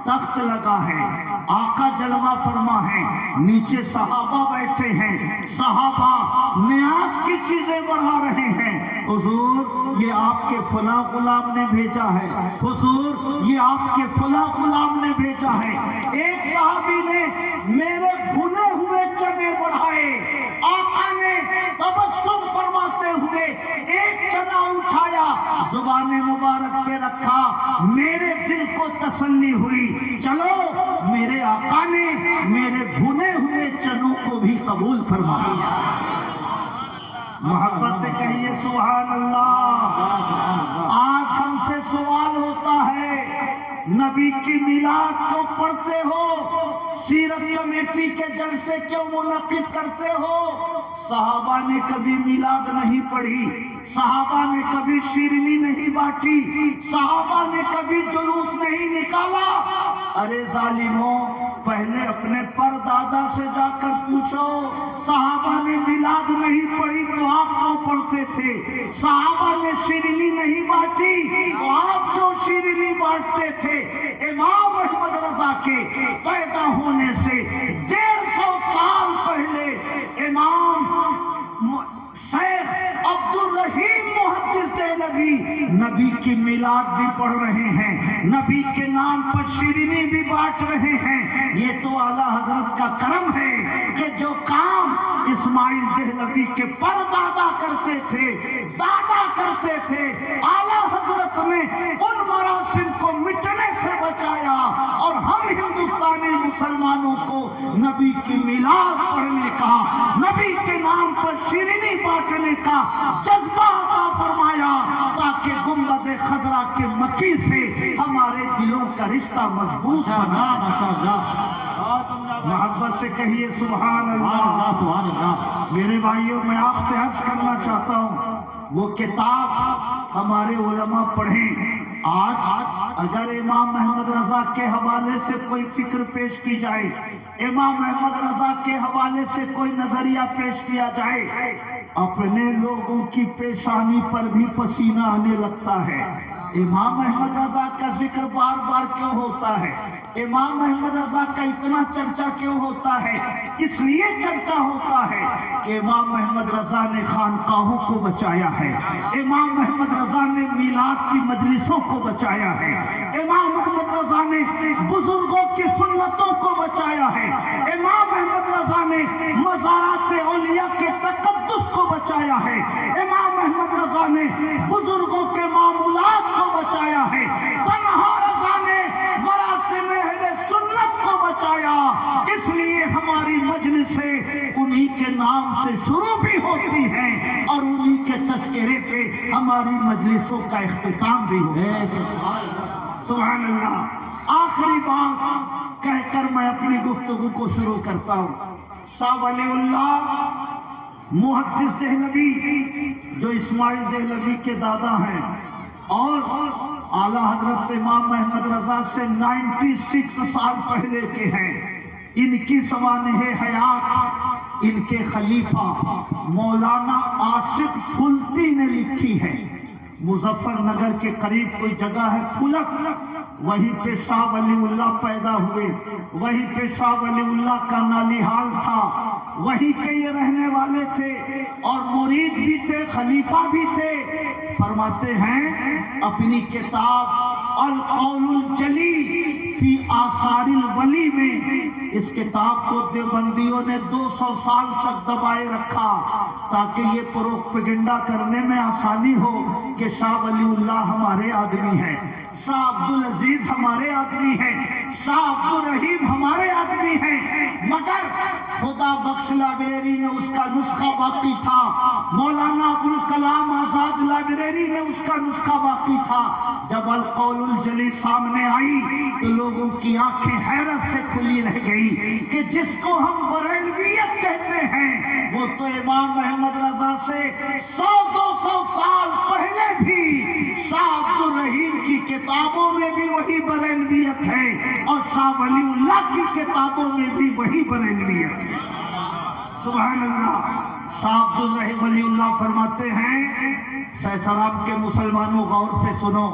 तख्त लगा है, आका जलवा फरमा है, नीचे सहाबा बैठे हैं, सहाबा न्यास की चीजें बढ़ा रहे हैं। हुजूर ये आपके फला गुलाम ने भेजा है, हुजूर ये आपके फला गुलाम ने भेजा है। एक सहाबी ने मेरे भुने हुए चने बढ़ाए, आका ने तबस्सुम फरमाते हुए एक चना उठाया, जुबान मुबारक पे रखा, मेरे दिल को तसल्ली हुई, चलो मेरे आका ने मेरे भुने हुए चनों को भी कबूल फरमा लिया। मोहब्बत से कहिए सुभान अल्लाह। आज हमसे सवाल होता है, नबी की मिलाद क्यों पढ़ते हो, सीरत कमेटी के जलसे क्यों मुनक्किद करते हो? सहाबा ने कभी मिलाद नहीं पढ़ी, सहाबा ने कभी शीरनी नहीं बांटी, सहाबा ने कभी जुलूस नहीं निकाला। अरे जालिमों, पहले अपने परदादा से जाकर पूछो, सहाबा ने मिलाद नहीं पढ़ी तो आप क्यों पढ़ते थे? सहाबा ने शीरनी नहीं बांटी तो आप क्यों शीरनी बांटते थे? इमाम अहमद रजा के पैदा होने से 150 साल पहले इमाम शेख अब्दुल रहीम मुहद्दिस देहलवी नबी की मिलाद भी पढ़ रहे हैं, नबी के नाम पर शीरीनी भी बांट रहे हैं। ये तो आला हजरत का करम है कि जो काम इस्माइल देहलवी के परदादा करते थे, दादा करते थे, आला हजरत ने उन मरासिम को मिटने से बचाया और हम हिंदुस्तानी मुसलमानों को नबी की मिलाद पढ़ने का, नबी के नाम पर शीरीनी बांटने का जज्बा अता फरमाया, ताकि गुंबद खजरा के मक्की से हमारे दिलों का रिश्ता मजबूत बना। मोहब्बत से कहिए सुभान अल्लाह। मेरे भाइयों, मैं आपसे अर्ज करना चाहता हूँ, वो किताब हमारे उलमा पढ़ें। आज अगर इमाम अहमद रजा के हवाले से कोई फिक्र पेश की जाए, इमाम अहमद रजा के हवाले से कोई नजरिया पेश किया जाए, अपने लोगों की पेशानी पर भी पसीना आने लगता है। इमाम अहमद रजा का जिक्र बार बार क्यों होता है? इमाम अहमद रजा का इतना चर्चा क्यों होता है? इसलिए चर्चा होता है कि इमाम अहमद रजा ने खानकाहों को बचाया है, इमाम अहमद रजा ने मिलाद की मजलिसों को बचाया है, इमाम अहमद रजा ने बुजुर्गों की सुन्नतों को बचाया है, इमाम अहमद रजा ने मज़ारात औलिया के तक़द्दुस को बचाया है, इमाम अहमद रजा ने बुजुर्गों के मामूलात को बचाया है, तन्हा रजा ने मरासिम अहले सुन्नत को बचाया। इसलिए हमारी मजलिसें उन्हीं के नाम से शुरू भी होती हैं और उन्हीं के तज़किरे पे हमारी मजलिसों का इख्तिताम भी होता है। सुभान अल्लाह। आखिरी बात कहकर मैं अपनी गुफ्तगू को शुरू करता हूँ। शाह वलीउल्लाह मुहद्दिस देहलवी, जो इस्माइल देहलवी के दादा हैं और आला हजरत इमाम अहमद रजा से 96 साल पहले के हैं, इनकी सवानह हयात इनके खलीफा मौलाना आशिक फुलती ने लिखी है। मुजफ्फरनगर के करीब कोई जगह है फुलक, वहीं पे शाह वलीउल्लाह पैदा हुए, वहीं पे शाह वलीउल्लाह का नालिहाल था, वहीं के ये रहने वाले थे और मुरीद भी थे, खलीफा भी थे। फरमाते हैं अपनी किताब अल कौलुल जली फी आसारिल वली में, इस किताब को देवबंदियों ने 200 साल तक दबाए रखा ताकि ये प्रोपेगेंडा करने में आसानी हो कि शाह वलीउल्लाह हमारे आदमी है, शाह अब्दुल अजीज हमारे आदमी है, शाह अब्दुल रहीम हमारे आदमी है। मगर खुदा बख्श लाइब्रेरी में उसका नुस्खा बाकी था, मौलाना अबुल कलाम आजाद लाइब्रेरी में उसका नुस्खा बाकी था। जब अल कौलुल जली सामने आई तो लोगों की आंखें हैरत से खुली रह गई कि जिसको हम बरेलवियत कहते हैं वो तो इमाम अहमद रजा से 100-200 साल पहले भी शाह अब्दुल रहीम की किताबों में भी वही बरेलवियत है और शाह वलीउल्लाह की किताबों में भी वही बरेलवियत है। सुभान अल्लाह। शाह अब्दुल रहीम वलीउल्लाह फरमाते हैं, सैसराम के मुसलमानों गौर से सुनो,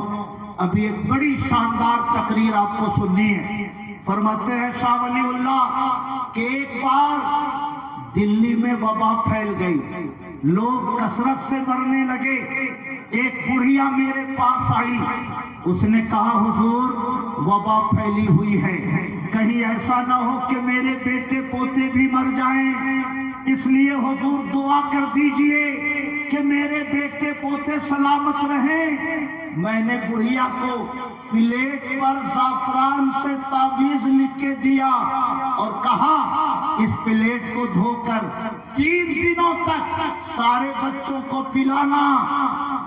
अभी एक बड़ी शानदार तकरीर आपको सुननी है। फरमाते हैं शाह वलीउल्लाह कि एक बार दिल्ली में वबा फैल गई, लोग कसरत से मरने लगे। एक बुढ़िया मेरे पास आई, उसने कहा हुजूर वबा फैली हुई है, कहीं ऐसा ना हो कि मेरे बेटे पोते भी मर जाएं, इसलिए हुजूर दुआ कर दीजिए कि मेरे बेटे पोते सलामत रहें। मैंने बुढ़िया को प्लेट पर ज़ाफ़रान से तावीज़ लिख के दिया और कहा इस प्लेट को धोकर 3 दिनों तक सारे बच्चों को पिलाना।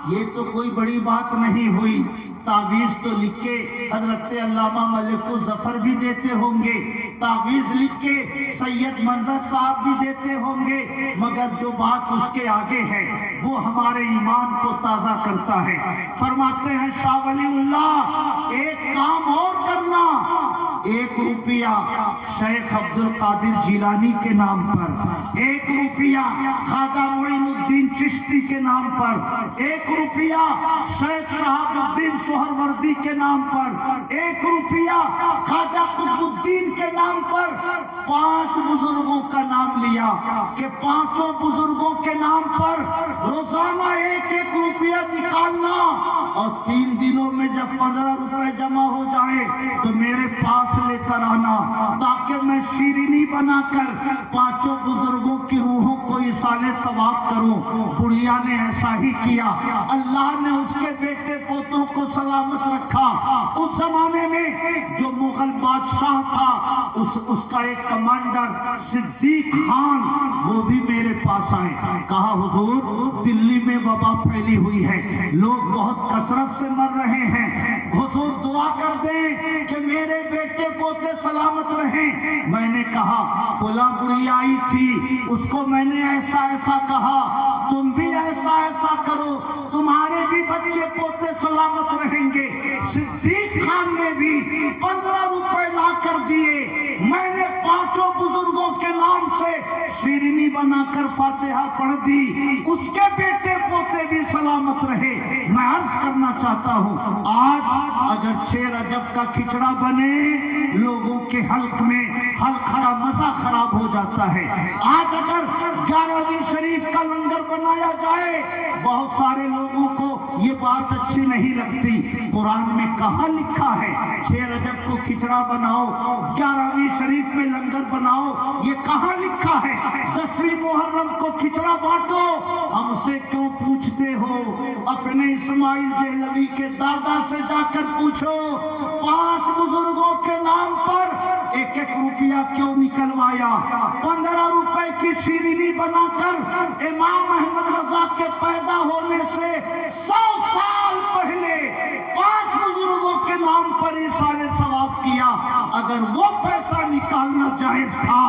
ये तो कोई बड़ी बात नहीं हुई, तावीज़ तो लिख के हजरत अल्लामा मलिकुल ज़फ़र भी देते होंगे, तावीज़ लिख के सैयद मंजर साहब भी देते होंगे, मगर जो बात उसके आगे है वो हमारे ईमान को ताज़ा करता है। फरमाते हैं शाह वलीउल्लाह एक काम और करना, 1 रुपया शेख अब्दुल कादिर जिलानी के नाम पर, 1 रुपया ख्वाजा मोइनुद्दीन चिश्ती के नाम पर, 1 रुपया शेख शहाबुद्दीन सोहरवर्दी के नाम पर, 1 रुपया ख्वाजा कुतुबुद्दीन के नाम पर। 5 बुजुर्गों का नाम लिया कि 5 बुजुर्गों के नाम पर रोजाना 1-1 रुपया रुपया निकालना और 3 दिनों में जब 15 रुपए जमा हो जाए तो मेरे पास लेकर आना, ताकि मैं शीरीनी बनाकर 5 बुजुर्गों की रूहों को इसाले सवाब करूं। बुढ़िया ने ऐसा ही किया। अल्लाह ने उसके बेटे पोतों को सलामत रखा। उस जमाने में जो मुगल बादशाह था उसका एक कमांडर सिद्दीक खान, वो भी मेरे पास आए। कहा हुजूर, दिल्ली में वबा फैली हुई है, लोग बहुत कसरत से मर रहे हैं, हुजूर दुआ कर दें कि मेरे बेटे पोते सलामत रहें। मैंने कहा फुला बुढ़िया आई थी, उसको मैंने ऐसा ऐसा कहा, तुम भी ऐसा ऐसा करो, तुम्हारे भी बच्चे पोते सलामत रहेंगे। सिद्दीक खान ने भी 15 रुपए ला कर दिए। मैंने 5 बुजुर्गों के नाम से शीरीनी बनाकर फातिहा पढ़ दी, उसके बेटे पोते भी सलामत रहे। मैं अर्ज करना चाहता हूँ, आज अगर 6 रजब का खिचड़ा बने, लोगों के हल्क में हल्क का मजा खराब हो जाता है। आज अगर 11वीं शरीफ का लंगर बनाया जाए, बहुत सारे लोगों को ये बात अच्छी नहीं लगती। कुरान में कहाँ लिखा है 6 रजब को खिचड़ा बनाओ, 11वीं शरीफ में लंगर बनाओ? ये कहाँ लिखा है 10वीं मुहर्रम को खिचड़ा बांटो? हमसे क्यों पूछते हो? अपने इस्माइल देहलवी के दादा से जाकर पूछो, 5 बुजुर्गों के नाम पर 1-1 रुपया क्यों निकलवाया? 15 रुपए की शीरीनी बनाकर इमाम अहमद रजा के पैदा होने से 100 साल पहले 5 बुजुर्गों के नाम पर इसाले सवाब किया। अगर वो पैसा निकालना जायज था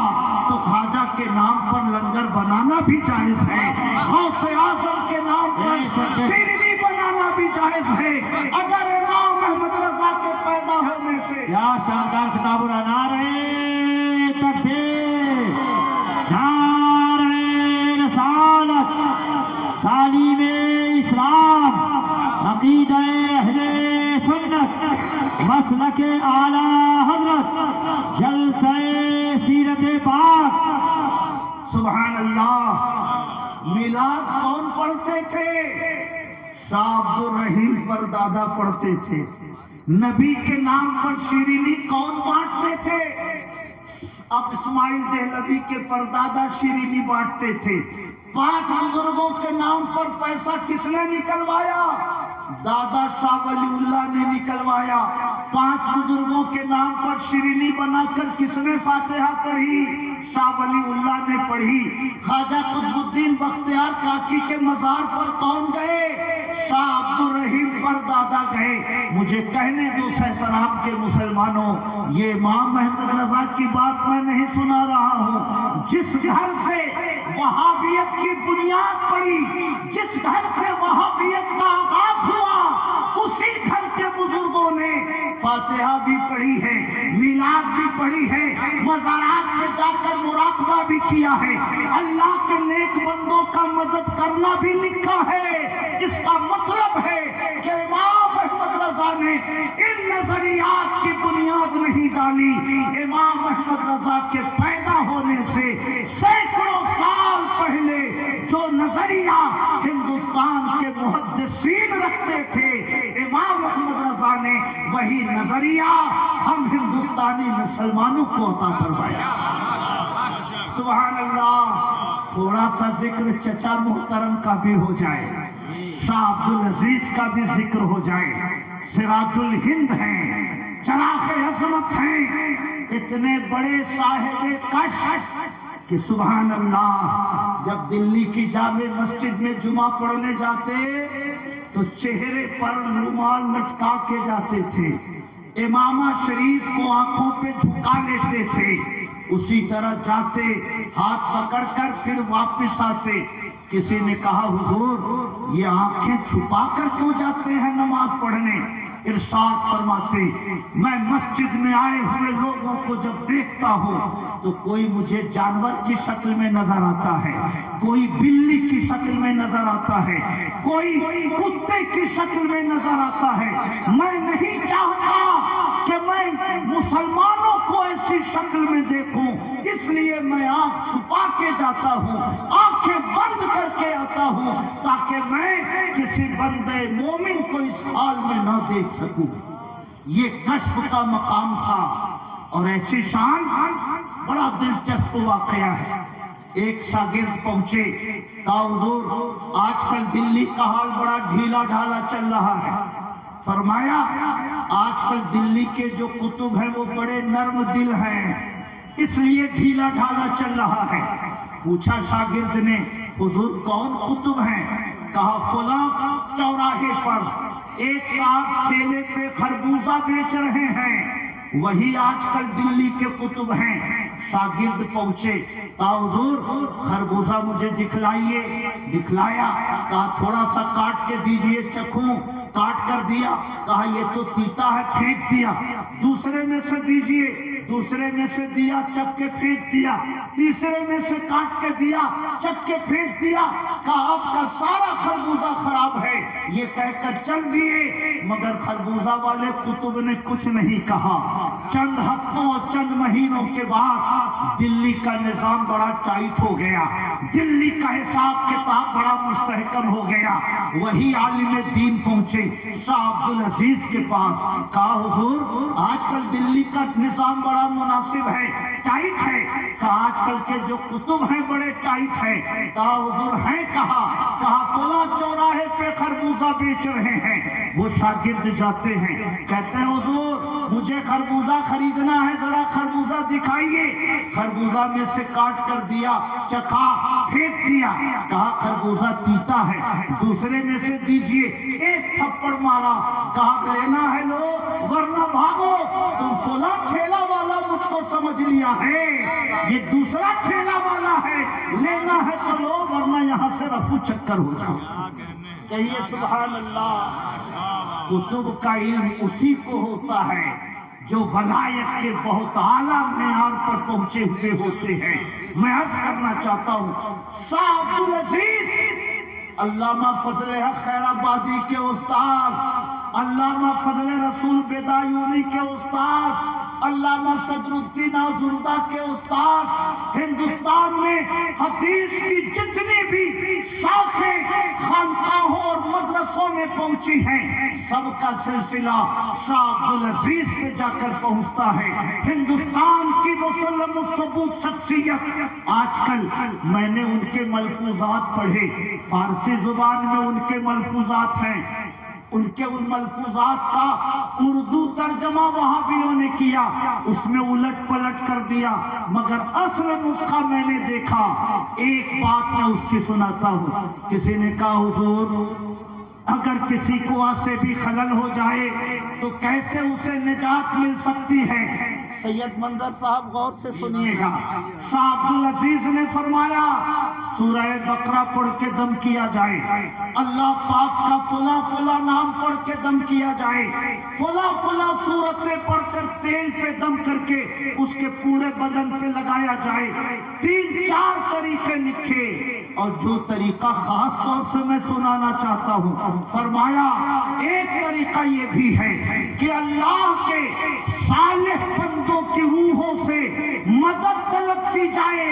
तो ख्वाजा के नाम पर लंगर बनाना भी जायज है, गौसे आजम के नाम पर शीरीनी बनाना भी जायज है। अगर इमाम अहमद रजा के पैदा होने से क्या शानदार खिताब नारे तकबीर, नारे रिसालत, तालीमे इस्लाम, अकीदे अहले सुन्नत, मसलके आला हजरत, जलसे सीरत पाक। सुभान अल्लाह। मिलाद कौन पढ़ते थे? शाह अब्दुल रहीम पर दादा पढ़ते थे। नबी के नाम पर शीरीनी कौन बांटते थे? अब इस्माइल देहलवी के परदादा शीरीनी बांटते थे। 5 बुजुर्गों के नाम पर पैसा किसने निकलवाया? दादा शाह वलीउल्लाह ने निकलवाया। 5 बुजुर्गों के नाम पर शीरीनी बनाकर किसने फातिहा पढ़ी? शाह वलीउल्लाह ने पढ़ी। ख्वाजा कुतुबुद्दीन बख्तियार काकी के मजार पर कौन गए? शाह अब्दुल रहीम पर दादा गए। मुझे कहने दो सलाम के मुसलमानों, ये इमाम अहमद रजा की बात मैं नहीं सुना रहा हूँ। जिस घर से वहाबियत की बुनियाद पड़ी, जिस घर से वहाबियत का आगाज हुआ, उसी घर के बुजुर्गों ने फातिहा भी पढ़ी है, मिलाद भी पढ़ी है, मज़ारात पे जाकर मुराकबा भी किया है, अल्लाह के नेक बंदों का मदद करना भी लिखा है। इसका मतलब है कि इमाम अहमद रजा ने इन नजरियात की बुनियाद नहीं डाली। इमाम अहमद रजा के पैदा होने से सैकड़ों साल पहले जो नजरिया हिंदुस्तान के मुहद्दिसीन रखते थे, इमाम अहमद रजा ने वही नजरिया हम हिंदुस्तानी मुसलमानों को अता फरमाया। सुभान अल्लाह। थोड़ा सा जिक्र चचा मुहतरम का भी हो जाए, शाह अब्दुल अजीज का भी जिक्र हो जाए। सिराजुल हिंद हैं, चराग़े अज़मत हैं, इतने बड़े साहिब कश कि सुभान अल्लाह। जब दिल्ली की जामे मस्जिद में जुमा पढ़ने जाते तो चेहरे पर रुमाल लटका के जाते थे, इमामा शरीफ को आंखों पे झुका लेते थे, उसी तरह जाते, हाथ पकड़कर फिर वापस आते। किसी ने कहा हुजूर ये आंखें छुपा कर क्यों जाते हैं नमाज पढ़ने? इरशाद फरमाते, मैं मस्जिद में आए हुए लोगों को जब देखता हूँ तो कोई मुझे जानवर की शक्ल में नजर आता है, कोई बिल्ली की शक्ल में नजर आता है, कोई कुत्ते की शक्ल में नजर आता है। मैं नहीं चाहता कि मैं मुसलमानों को ऐसी शक्ल में देखूं, इसलिए मैं आंख छुपा के जाता हूँ, आंखें बंद करके आता हूँ, ताकि मैं किसी किसी बंदे मोमिन को इस हाल में न देख सकूं। ये कश्फ का मकाम था और ऐसी शान। बड़ा दिलचस्प वाकया है। एक शागिर्द पहुंचे, कहा हुजूर आजकल दिल्ली का हाल बड़ा ढीला ढाला चल रहा है। फरमाया आजकल दिल्ली के जो कुतुब हैं वो बड़े नर्म दिल हैं, इसलिए ढीला ढाला चल रहा है। पूछा शागिर्द ने, हुजूर कौन कुतुब हैं? कहा फला चौराहे पर एक साहब ठेले पे खरबूजा बेच रहे हैं, वही आजकल दिल्ली के कुतुब हैं। शागिर्द पहुंचे, कहा हुजूर खरबूजा मुझे दिखलाइए। दिखलाया, कहा थोड़ा सा काट के दीजिए चखूं। काट कर दिया, कहा ये तो तीता है, फेंक दिया। दूसरे में से दीजिए, दूसरे में से दिया, चख के फेंक दिया। तीसरे में से काट के दिया, चख के फेंक दिया। कहा आपका सारा खरबूजा खराब है। ये कहकर चल दिए, मगर खरबूजा वाले कुतुब ने कुछ नहीं कहा। चंद हफ्तों और चंद महीनों के बाद दिल्ली का निजाम बड़ा टाइट हो गया, दिल्ली का हिसाब किताब बड़ा मुस्तहकम हो गया। वही आलिम दीन पहुंचे शाह अब्दुल अजीज के पास। कहा हुजूर आजकल दिल्ली का निजाम बड़ा मुनासिब है, टाइट है। कहा आजकल के जो कुतुब हैं बड़े टाइट है। कहा हुजूर हैं कहा? कहा फला चौराहे पे खरबूजा बेच रहे हैं। वो शागिर्द जाते हैं, कहते हैं हुजूर मुझे खरबूजा खरीदना है, जरा खरबूजा दिखाइए। खरबूजा में से काट कर दिया, चखा, फेंक दिया। कहा खरबूजा तीता है। दूसरे में से दीजिए, एक थप्पड़ मारा। कहा लेना है लो वरना भागो। तुम फला ठेला वाला मुझको समझ लिया है, ये दूसरा ठेला वाला है, लेना है तो लो वरना यहाँ से रफू चक्कर हो जाओ। कहिए सुभान अल्लाह। कुतुब का इल्म उसी को होता है जो वलायत के बहुत आला मेयार पर पहुंचे हुए होते हैं। मैं अर्ज करना चाहता हूँ शाह अब्दुल अजीज अल्लामा फजल हक खैराबादी के उस्ताद, अल्लामा फजल रसूल बेदायूनी के उस्ताद, अल्लामा सदरुद्दीन आजुर्दा के उस्ताद। हिंदुस्तान में हदीस की जितनी भी शाखें खानकाहों और मदरसों में पहुंची हैं, सबका सिलसिला शाह अब्दुल अजीज पे जाकर पहुंचता है। हिंदुस्तान की मुसल्लम सबूत शख्सियत। आजकल मैंने उनके मलफूजात पढ़े, फारसी जुबान में उनके मलफूजात हैं। उनके उन मलफूजात का उर्दू तर्जमा वहाबियों ने किया, उसमें उलट पलट कर दिया, मगर असल नुस्खा मैंने देखा। एक बात मैं उसकी सुनाता हूँ। किसी ने कहा हुजूर अगर किसी को से भी खलल हो जाए तो कैसे उसे निजात मिल सकती है? सैयद मंजर साहब गौर से सुनिएगा। शाह अब्दुल अजीज ने फरमाया सूरह बकरा पढ़ के दम किया जाए, अल्लाह पाक का फला फला नाम पढ़ के दम किया जाए, फला फला सूरतें पढ़कर तेल पे दम करके उसके पूरे बदन पे लगाया जाए। 3-4 तरीके लिखे और जो तरीका खास तौर से मैं सुनाना चाहता हूँ, फरमाया एक तरीका ये भी है कि अल्लाह के सालिह बंदों की रूहों से मदद तलब की जाए।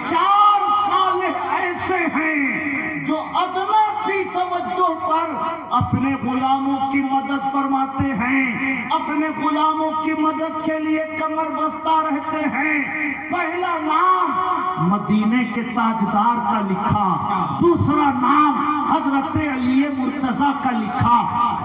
4 सालिह ऐसे हैं जो अदना सी तवज्जो पर अपने गुलामों की मदद फरमाते हैं, अपने गुलामों की मदद के लिए कमर बस्ता रहते हैं। पहला नाम मदीने के ताजदार का लिखा, दूसरा नाम हजरत अली मुर्तजा का लिखा,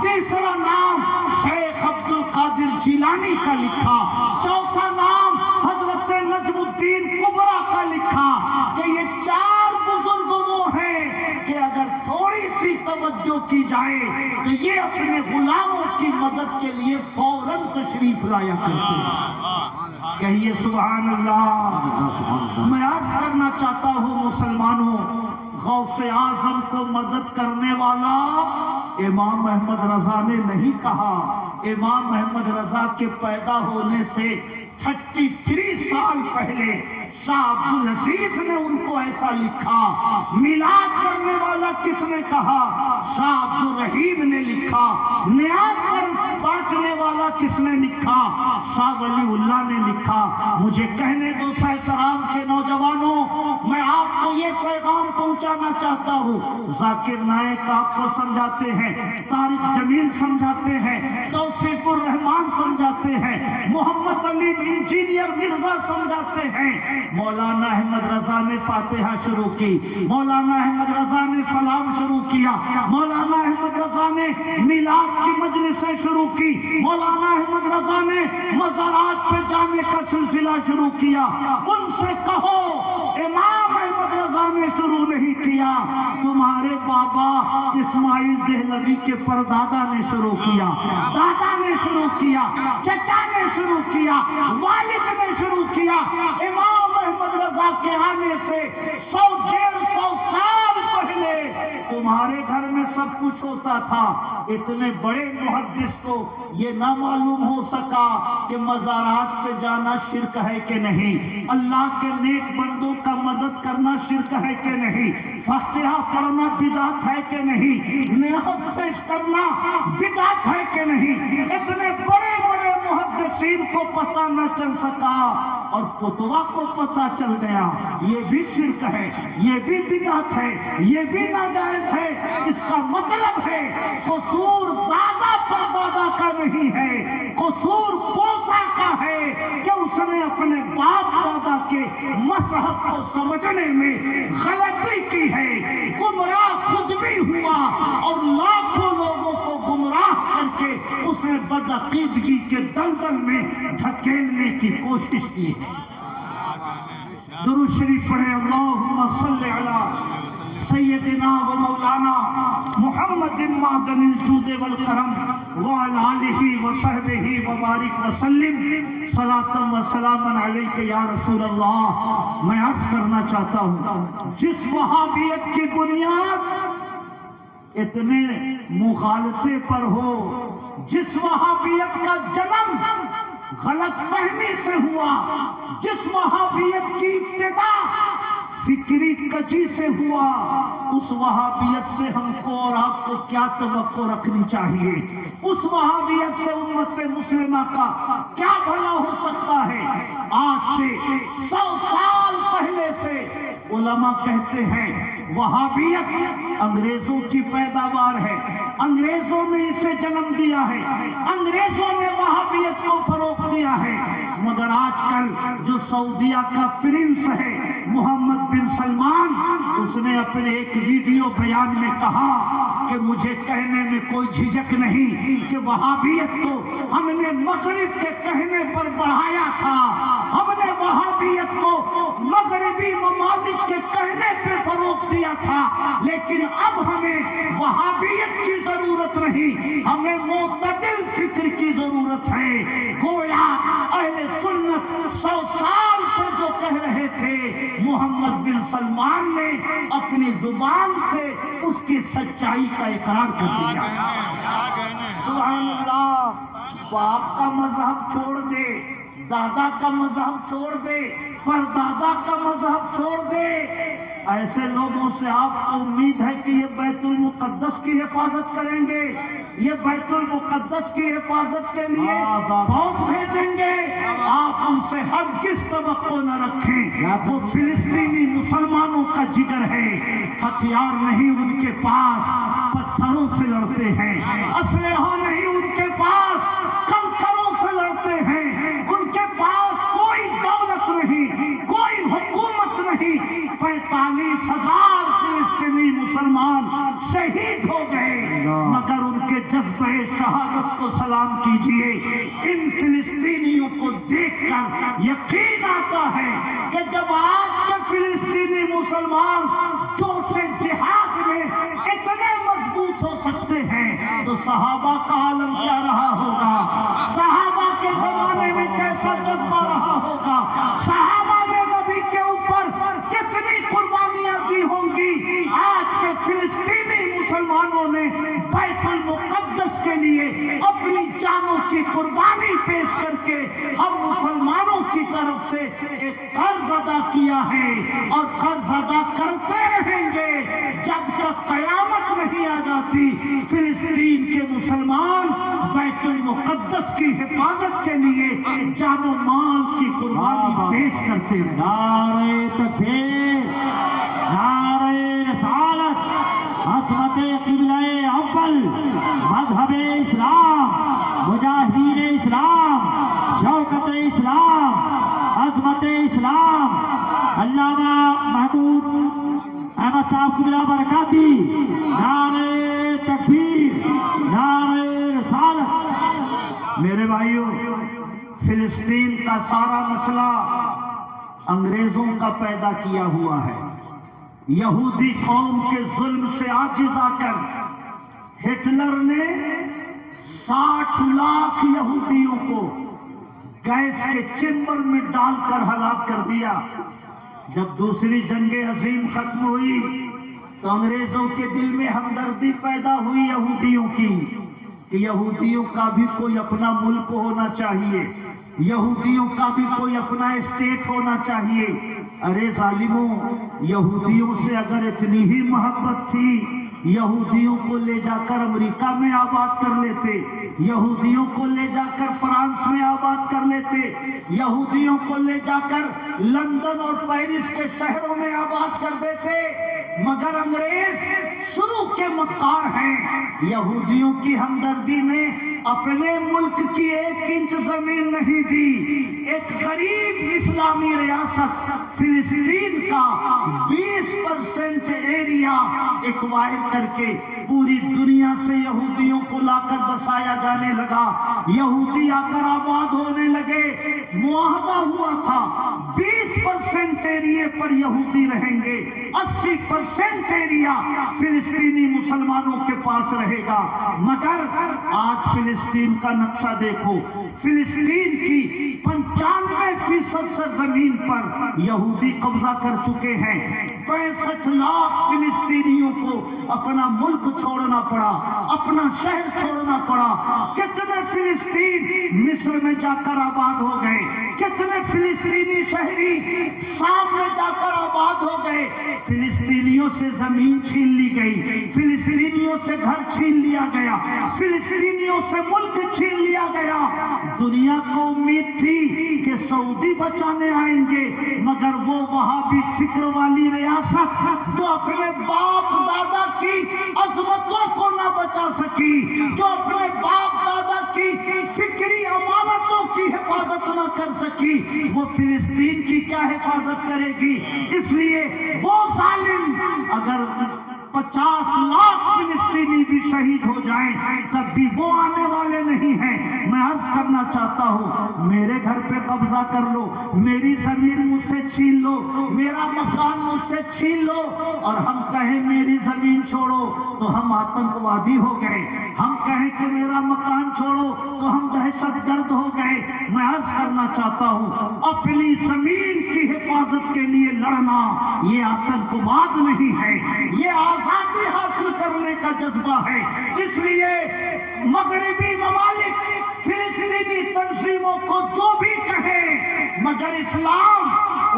तीसरा नाम शेख अब्दुल कादिर जिलानी का लिखा, चौथा नाम हजरत नजमुद्दीन कुबरा का लिखा। कि ये 4 बुजुर्ग वो हैं कि अगर थोड़ी सी तवज्जो की जाए तो ये अपने गुलामों की मदद के लिए फौरन तशरीफ लाया करते हैं। कहिए सुभान अल्लाह। मैं अर्ज करना चाहता हूँ मुसलमानों, गौसे आजम को मदद करने वाला इमाम अहमद रजा ने नहीं कहा। इमाम अहमद रजा के पैदा होने से 33 साल पहले शाह अब्दुल अजीज ने उनको ऐसा लिखा। मिलाद करने वाला किसने कहा? शाह अब्दुल रहीम ने लिखा। न्याज पर बांटने वाला किसने लिखा? शाह वलीउल्लाह ने लिखा। मुझे कहने दो सहसराम के नौजवानों, मैं आपको ये पैगाम पहुंचाना चाहता हूँ। जाकिर नायक आपको समझाते हैं, तारिक जमील समझाते हैं, तौसीफुर रहमान समझाते हैं, मोहम्मद अली इंजीनियर मिर्जा समझाते हैं। मौलाना अहमद रजा ने फातिहा शुरू की, मौलाना अहमद रजा ने सलाम शुरू किया, मौलाना अहमद रजा ने मिलाद की मजलिसें शुरू की, मौलाना अहमद रजा ने मज़ारात पे जाने का सिलसिला शुरू किया। उनसे कहो इमाम अहमद रजा ने शुरू नहीं किया, तुम्हारे बाबा इस्माइल देहलवी के परदादा ने शुरू किया, दादा ने शुरू किया, चचा ने शुरू किया, वालिद ने शुरू किया। इमाम अहमद रजा के आने से 100-150 साल पहले तुम्हारे घर में सब कुछ होता था। इतने बड़े मुहद्दिस को ये ना मालूम हो सका कि मज़ारात पे जाना शिरक है कि नहीं, अल्लाह के नेक बंदों का मदद करना शिरक है कि नहीं, फातिहा पढ़ना बिदअत है कि नहीं, नियाज़ पेश करना बिदअत है कि नहीं। इतने बड़े बड़े मुहद्दिसीन को पता न चल सका और कुतबा को पता चल गया ये भी शिरक है, ये भी बिदअत है, ये भी नाजायज है। इसका मतलब है कसूर दादा परदादा का नहीं है, कसूर पोता का है कि उसने अपने बाप दादा के मज़हब को समझने में गलती की है। गुमराह खुद भी हुआ और लाखों लोगों को गुमराह करके उसने बदअकीदगी के दलदल में धकेलने की कोशिश की है। दुरूद शरीफ पढ़े, अल्लाहुम्मा सल्ली अला सय्यदिना व मौलाना मुहम्मदिन मादनिल जूद वल करम व अला आलिहि व सहबिहि व बारिक व सल्लिम सलातन व सलामन अलैका या रसूल अल्लाह। मैं अर्ज करना चाहता हूँ, जिस वहाबियत की बुनियाद इतने मुखालते पर हो, जिस वहाबियत का जन्म गलत फहमी से हुआ, जिस वहाबियत की इब्तिदा फिक्री कजी से हुआ, उस वहाबियत से हमको और आपको क्या तवक्को रखनी चाहिए? उस वहाबियत से उम्मत मुस्लिमा का क्या भला हो सकता है? आज से 100 साल पहले से उलमा कहते हैं वहाबियत अंग्रेजों की पैदावार है, अंग्रेजों ने इसे जन्म दिया है, अंग्रेजों ने वहाबियत को फरोग दिया है। मगर आजकल जो सऊदिया का प्रिंस है मोहम्मद बिन सलमान, उसने अपने एक वीडियो बयान में कहा कि मुझे कहने में कोई झिझक नहीं कि वहाबियत को हमने मगरिब के कहने पर बढ़ाया था, हमने वहाबियत को मगरिबी ममालिक के कहने पे फरोग दिया था, लेकिन अब हमें वहाबियत की जरूरत नहीं, हमें मुतदिल फिक्र की जरूरत है। गोया अहले सुन्नत 100 साल से जो कह रहे थे, मोहम्मद बिन सलमान ने अपनी जुबान से उसकी सच्चाई का इकरार कर दिया। सुभान अल्लाह। बाप का मजहब छोड़ दे, दादा का मजहब छोड़ दे, परदादा का मजहब छोड़ दे। ऐसे लोगों से आपको उम्मीद है कि ये बैतुल मुकद्दस की हिफाजत करेंगे, ये बैतुल मुकद्दस की हिफाजत के लिए फौज भेजेंगे। आप उनसे हरगिज़ तवक्को न रखें। वो फिलिस्तीनी मुसलमानों का जिगर है, हथियार नहीं उनके पास, पत्थरों से लड़ते हैं, असलहा नहीं उनके पास, कंकरों से लड़ते हैं। उनके पास कोई दौलत नहीं, कोई हुकूमत नहीं। 45,000 फिलिस्तीनी मुसलमान शहीद हो गए, मगर उनके जज्बे शहादत को सलाम कीजिए। इन फिलिस्तीनियों को देखकर यकीन आता है कि जब आज के फिलिस्तीनी मुसलमान जोश जिहाद में इतने मजबूत हो सकते हैं, तो सहाबा का आलम क्या रहा होगा? सहाबा के जमाने में कैसा जज्बा रहा होगा? सहाबा ने नबी के ऊपर कितनी कुर्बानियां दी होंगी? आज के फिलिस्तीनी मुसलमान मुसलमानों ने बैतुल मुक़द्दस के लिए अपनी जानों की कुर्बानी पेश करके हम मुसलमानों की तरफ से एक कर्ज अदा किया है और कर्ज अदा करते रहेंगे जब तक कयामत नहीं आ जाती। फिलिस्तीन के मुसलमान बैतुल मुक़द्दस की हिफाजत के लिए जानो माल की कुर्बानी पेश करते रहे। नारे तकबीर, नारे रिसालत, अज़मते क़िबला-ए अव्वल, मज़हब-ए इस्लाम, मुजाहिदीन इस्लाम, शौकत-ए इस्लाम, अज़मत-ए इस्लाम, अल्लामा महमूद अहमद साहब क़िबला बरकाती। नारे तकबीर, नारे रिसालत। मेरे भाइयों, फिलिस्तीन का सारा मसला अंग्रेजों का पैदा किया हुआ है। यहूदी कौम के जुल्म से आजिज आकर हिटलर ने 60 लाख यहूदियों को गैस के चेंबर में डालकर हलाक कर दिया। जब दूसरी जंगे अजीम खत्म हुई तो अंग्रेजों के दिल में हमदर्दी पैदा हुई यहूदियों की कि यहूदियों का भी कोई अपना मुल्क होना चाहिए, यहूदियों का भी कोई अपना स्टेट होना चाहिए। अरे जालिमों, यहूदियों से अगर इतनी ही मोहब्बत थी, यहूदियों को ले जाकर अमेरिका में आबाद कर लेते, यहूदियों को ले जाकर फ्रांस में आबाद कर लेते, यहूदियों को ले जाकर लंदन और पेरिस के शहरों में आबाद कर देते। मगर अंग्रेज शुरू के मक्कार हैं। यहूदियों की हमदर्दी में अपने मुल्क की 1 इंच जमीन नहीं दी। एक गरीब इस्लामी रियासत फिलिस्तीन का 20% एरिया एक्वायर करके पूरी दुनिया से यहूदियों को लाकर बसाया जाने लगा। यहूदी आकर आबाद होने लगे। मुआहदा हुआ था 20% एरिया पर यहूदी रहेंगे, 80% एरिया फिलिस्तीनी मुसलमानों के पास रहेगा। मगर आज फिलिस्तीन का नक्शा देखो, फिलिस्तीन की 95% से जमीन पर यहूदी कब्जा कर चुके हैं। 65 लाख फिलिस्तीनियों को अपना मुल्क छोड़ना पड़ा, अपना शहर छोड़ना पड़ा। कितने फिलिस्तीन मिस्र में जाकर आबाद हो गए, कितने फिलिस्तीनी शहरी शाम में जाकर आबाद हो गए। फिलिस्तीनियों से जमीन छीन ली गई, फिलिस्तीनियों से घर छीन लिया गया, फिलिस्तीनियों से मुल्क छीन लिया गया। दुनिया को उम्मीद थी कि सऊदी बचाने आएंगे, मगर वो वहाबी फिक्र वाली रियासत जो अपने बाप दादा की अजमतों को ना बचा सकी, जो अपने बाप दादा की फिक्री अमानतों की हिफाजत ना कर सकी, वो फिलिस्तीन की क्या हिफाजत करेगी। इसलिए वो जालिम अगर 50 लाख फिलिस्तीनी भी शहीद हो जाएं तब भी वो आने वाले नहीं हैं। मैं अर्ज करना चाहता हूँ, मेरे घर पे कब्जा कर लो, मेरी जमीन मुझसे छीन लो, मेरा मकान मुझसे छीन लो और हम कहें मेरी जमीन छोड़ो तो हम आतंकवादी हो गए, हम कहें कि मेरा मकान छोड़ो तो हम दहशतगर्द हो गए। मैं अर्ज करना चाहता हूँ, अपनी जमीन की हिफाजत के लिए लड़ना ये आतंकवाद नहीं है, ये आजादी हासिल करने का जज्बा है। इसलिए मगरबी ममालिक फिलिस्तीनी तंजीमों को जो भी कहे, मगर इस्लाम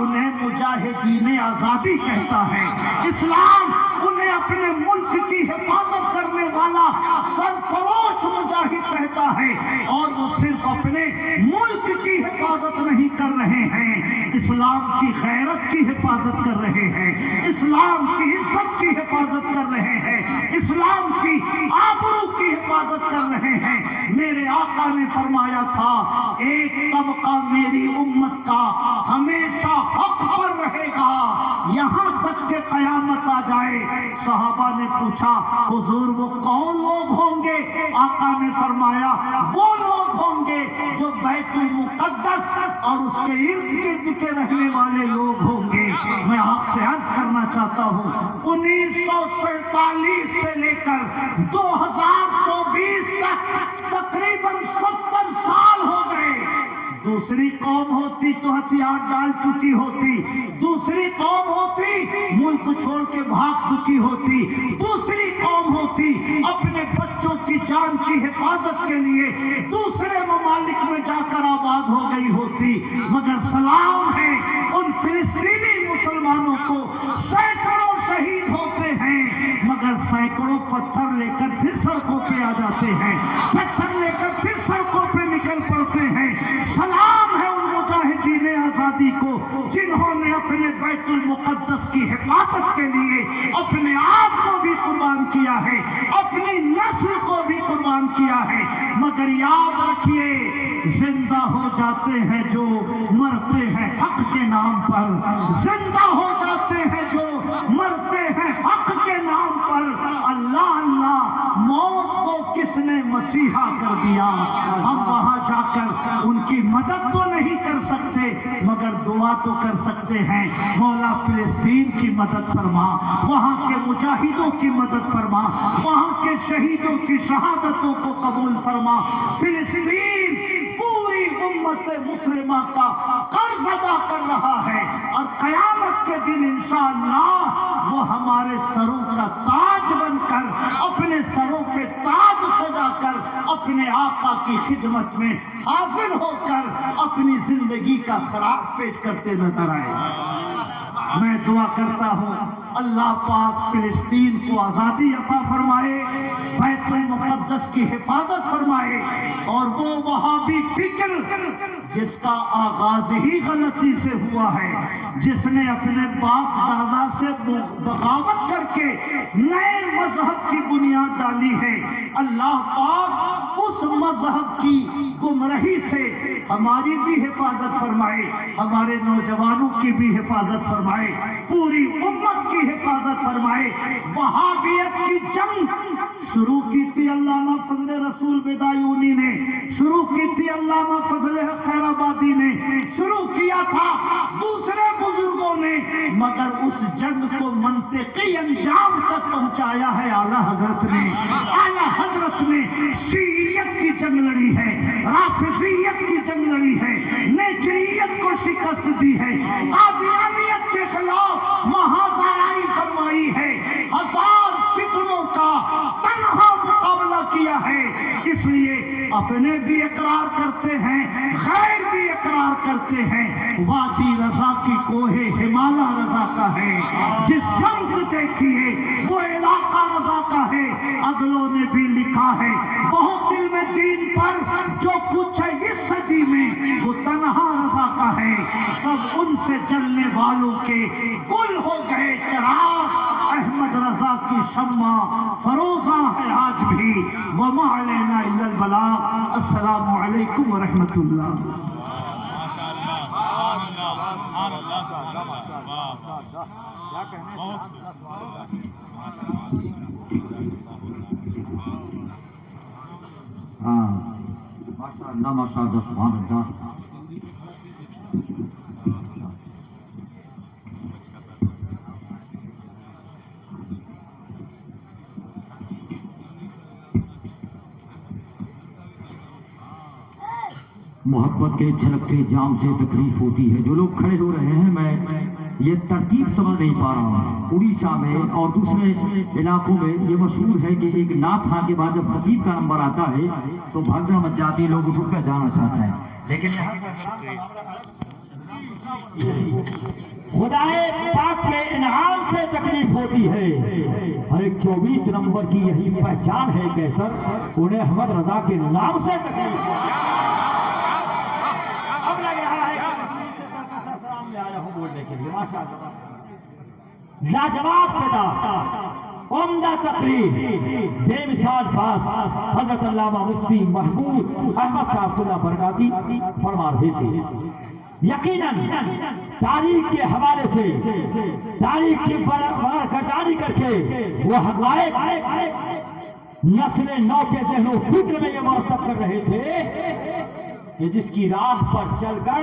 उन्हें मुजाहिदीन आजादी कहता है। इस्लाम उन्हें अपने मुल्क की हिफाजत करने वाला सरफरोश मुजाहिद कहता है। और वो सिर्फ अपने मुल्क की हिफाजत नहीं कर रहे हैं, इस्लाम की गैरत की हिफाजत कर रहे हैं, इस्लाम की इज्जत की हिफाजत कर रहे हैं, इस्लाम की आबरू की हिफाजत कर रहे हैं। मेरे आका ने फरमाया था, एक तबका मेरी उम्मत का हमेशा हक पर रहेगा यहाँ तक के कयामत आ जाए। सहाबा ने पूछा, हुजूर वो कौन लोग होंगे? आका ने फरमाया, वो लोग होंगे जो बैतुल मुक़द्दस और उसके इर्द गिर्द के रहने वाले लोग होंगे। मैं आपसे अर्ज करना चाहता हूँ, 1947 से लेकर 2024 तक तकरीबन 70 साल हो गए। दूसरी कौम होती तो हथियार डाल चुकी होती, दूसरी कौम होती मुल्क छोड़ के भाग चुकी होती, दूसरी कौम होती होती अपने बच्चों की जान की हिफाजत के लिए दूसरे ममालिक में जाकर आबाद हो गई होती। मगर सलाम है उन फिलिस्तीनी मुसलमानों को, सैकड़ों शहीद होते हैं मगर सैकड़ों पत्थर लेकर फिर सड़कों पे आ जाते हैं, पत्थर लेकर फिर सड़कों पे निकल पड़ते हैं। सलाम है उन मुजाहिदीन आजादी को जिन्होंने अपने बैतुल मुकद्दस की हिफाजत के लिए अपने आप को भी कुर्बान किया है, अपनी नस्ल को भी कुर्बान किया है। मगर याद रखिए, जिंदा हो जाते हैं जो मरते हैं हक के नाम पर, जिंदा हो जाते हैं जो मरते हैं हक के नाम पर। अल्लाह अल्लाह, मौत को किसने मसीहा कर दिया। हम वहां जाकर उनकी मदद तो नहीं कर सकते मगर दुआ तो कर सकते हैं, मौला फिलिस्तीन की मदद फरमा, वहां के मुजाहिदों की मदद फरमा, वहां के शहीदों की शहादतों को कबूल फरमा। फिलिस्तीन पूरी उम्मत मुस्लिमा का कर्ज अदा कर रहा है और कयामत के दिन इंशाअल्लाह वो हमारे सरों का ताज बनकर, अपने सरों पे ताज सजाकर अपने आका की खिदमत में हाजिर होकर अपनी जिंदगी का खराज पेश करते नजर आए। मैं दुआ करता हूँ अल्लाह पाक फिलिस्तीन को आज़ादी अता फरमाए, बैतुल मुक़द्दस की हिफाजत फरमाए और वो वहाबी फिक्र जिसका आगाज ही गलती से हुआ है, जिसने अपने बाप दादा से बगावत करके नए मजहब की बुनियाद डाली है, अल्लाह पाक उस मजहब की गुमराही से हमारी भी हिफाजत फरमाए, हमारे नौजवानों की भी हिफाजत फरमाए, पूरी उम्मत की हिफाजत फरमाए। वहाबियत की जंग शुरू की थी अल्लामा फजल रसूल बेदायूनी ने, शुरू की थी अल्लामा फजल खैराबादी ने, शुरू किया था दूसरे बुजुर्गों ने, मगर उस जंग को मंतिकी अंजाम तक पहुंचाया है आला हजरत ने। आला हजरत ने शीयत की जंग लड़ी है, राफिजियत की जंग लड़ी है, नेचरियत को शिकस्त दी है, कादियानियत के खिलाफ महाजराई फरमाई है, हजार फितनों का तन्हा मुकाबला किया है। इसलिए अपने भी इकरार करते हैं, गैर भी इकरार करते हैं, वादी रजा की कोहे हिमालय रजा का है, जिस समत देखिए वो इलाका रजा का है। अगलों ने भी लिखा है बहुत दिल में दीन पर जो कुछ है इस सदी में वो तन्हा रजा का है। सब उनसे जलने वालों के गुल हो गए चिराग, अहमद रजा की शम्मा फरोजा है आज भी। वमा अलैना इल्लल बलाग। अस्सलामु अलैकुम व रहमतुल्लाह। हाँ, माशाअल्लाह माशाअल्लाह सुभान अल्लाह। मोहब्बत के छलकते जाम से तकलीफ होती है। जो लोग खड़े हो रहे हैं, मैं ये तरतीब समझ नहीं पा रहा हूँ। उड़ीसा में और दूसरे इलाकों में ये मशहूर है कि एक नाथ खां के बाद जब खतीब का नंबर आता है तो भगदड़ मच जाती है, लोग उठ कर जाना चाहते हैं। लेकिन खुदाए पाक के इनाम से तकलीफ होती है। हर एक 24 नंबर की यही पहचान है कैसर, उन्हें अहमद रजा के नाम से तकलीफ। अब लग रहा है सामने आया हूँ बोलने के लिए। माशाअल्लाह लाजवाब सदा, उम्दा तकरीर, बेमिसाल बात हजरत अल्लामा मुफ्ती महमूद अहमद साहब बरगाती फरमा रहे थे। यकीनन तारीख के हवाले से तारीख की बरकतारी करके वो हमारे नस्ल नौ के जहनो फिक्र में ये मरतब कर रहे थे कि जिसकी राह पर चलकर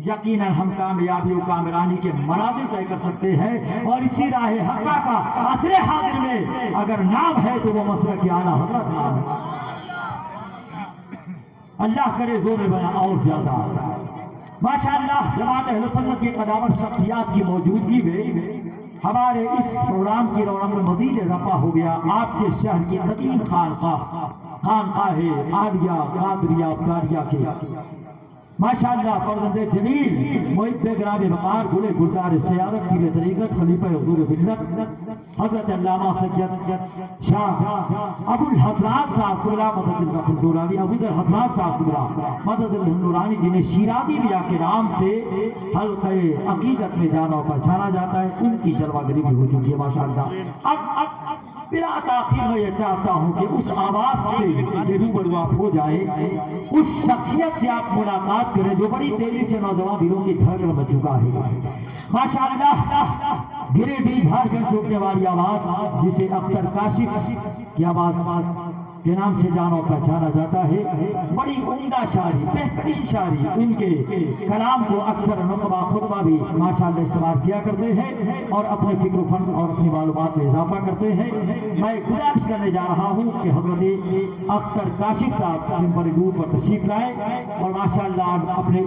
यकीनन हम कामयाबी और कामरानी के मनाज़िल तय कर सकते हैं। और इसी राह हक़्क़ा का असरे हाज़िर में अगर नाम है तो वो मसलक आला हज़रत नाम है। अल्लाह करे जोर बना और ज्यादा। माशाअल्लाह जमात अहले सुन्नत की कदावर शख्सियात की मौजूदगी में ہمارے اس پروگرام کی رونق میں مزید اضافہ ہو گیا آپ کے شہر کی قدیم خانقاہ عالیہ قادریہ افطاریہ کے ماشاءاللہ فرزند جلیل محب گرام وقار گل گلزار سیادت پیر طریقت خلیفہ حضور ملت حضرت علامہ سید شاہ ابو الحضرات صاحب قبلہ مدد اللہ النورانی ابو الحضرات صاحب قبلہ مدد اللہ النورانی جنہیں شیرازی بیا کے نام سے حلقہ عقیدت میں جانا اور پہچانا جاتا ہے، ان کی جلوہ گری بھی ہو چکی ہے ماشاءاللہ۔ اب بلا تاخیر میں یہ چاہتا ہوں کہ اس آواز سے روبرو آپ ہو جائے، اس شخصیت سے آپ ملاقات کریں جو بڑی تیزی سے نوجوان دلوں کی دھڑکن بن چکا ہے ماشاءاللہ۔ گرے دل جھارکھنڈ چوکنے والی آواز جسے اختر کاشف کی آواز کے نام سے جانا اور پہچانا جاتا ہے، بڑی عمدہ شاعری، بہترین شاعری، ان کے کلام کو اکثر نقبہ خطبہ بھی ماشاءاللہ استعمال کیا کرتے ہیں اور اپنے فکر و فن اور اپنی معلومات میں اضافہ کرتے ہیں۔ میں گزارش کرنے جا رہا ہوں کہ حضرت اختر کاشف صاحب پر تشریف لائے اور ماشاءاللہ اپنے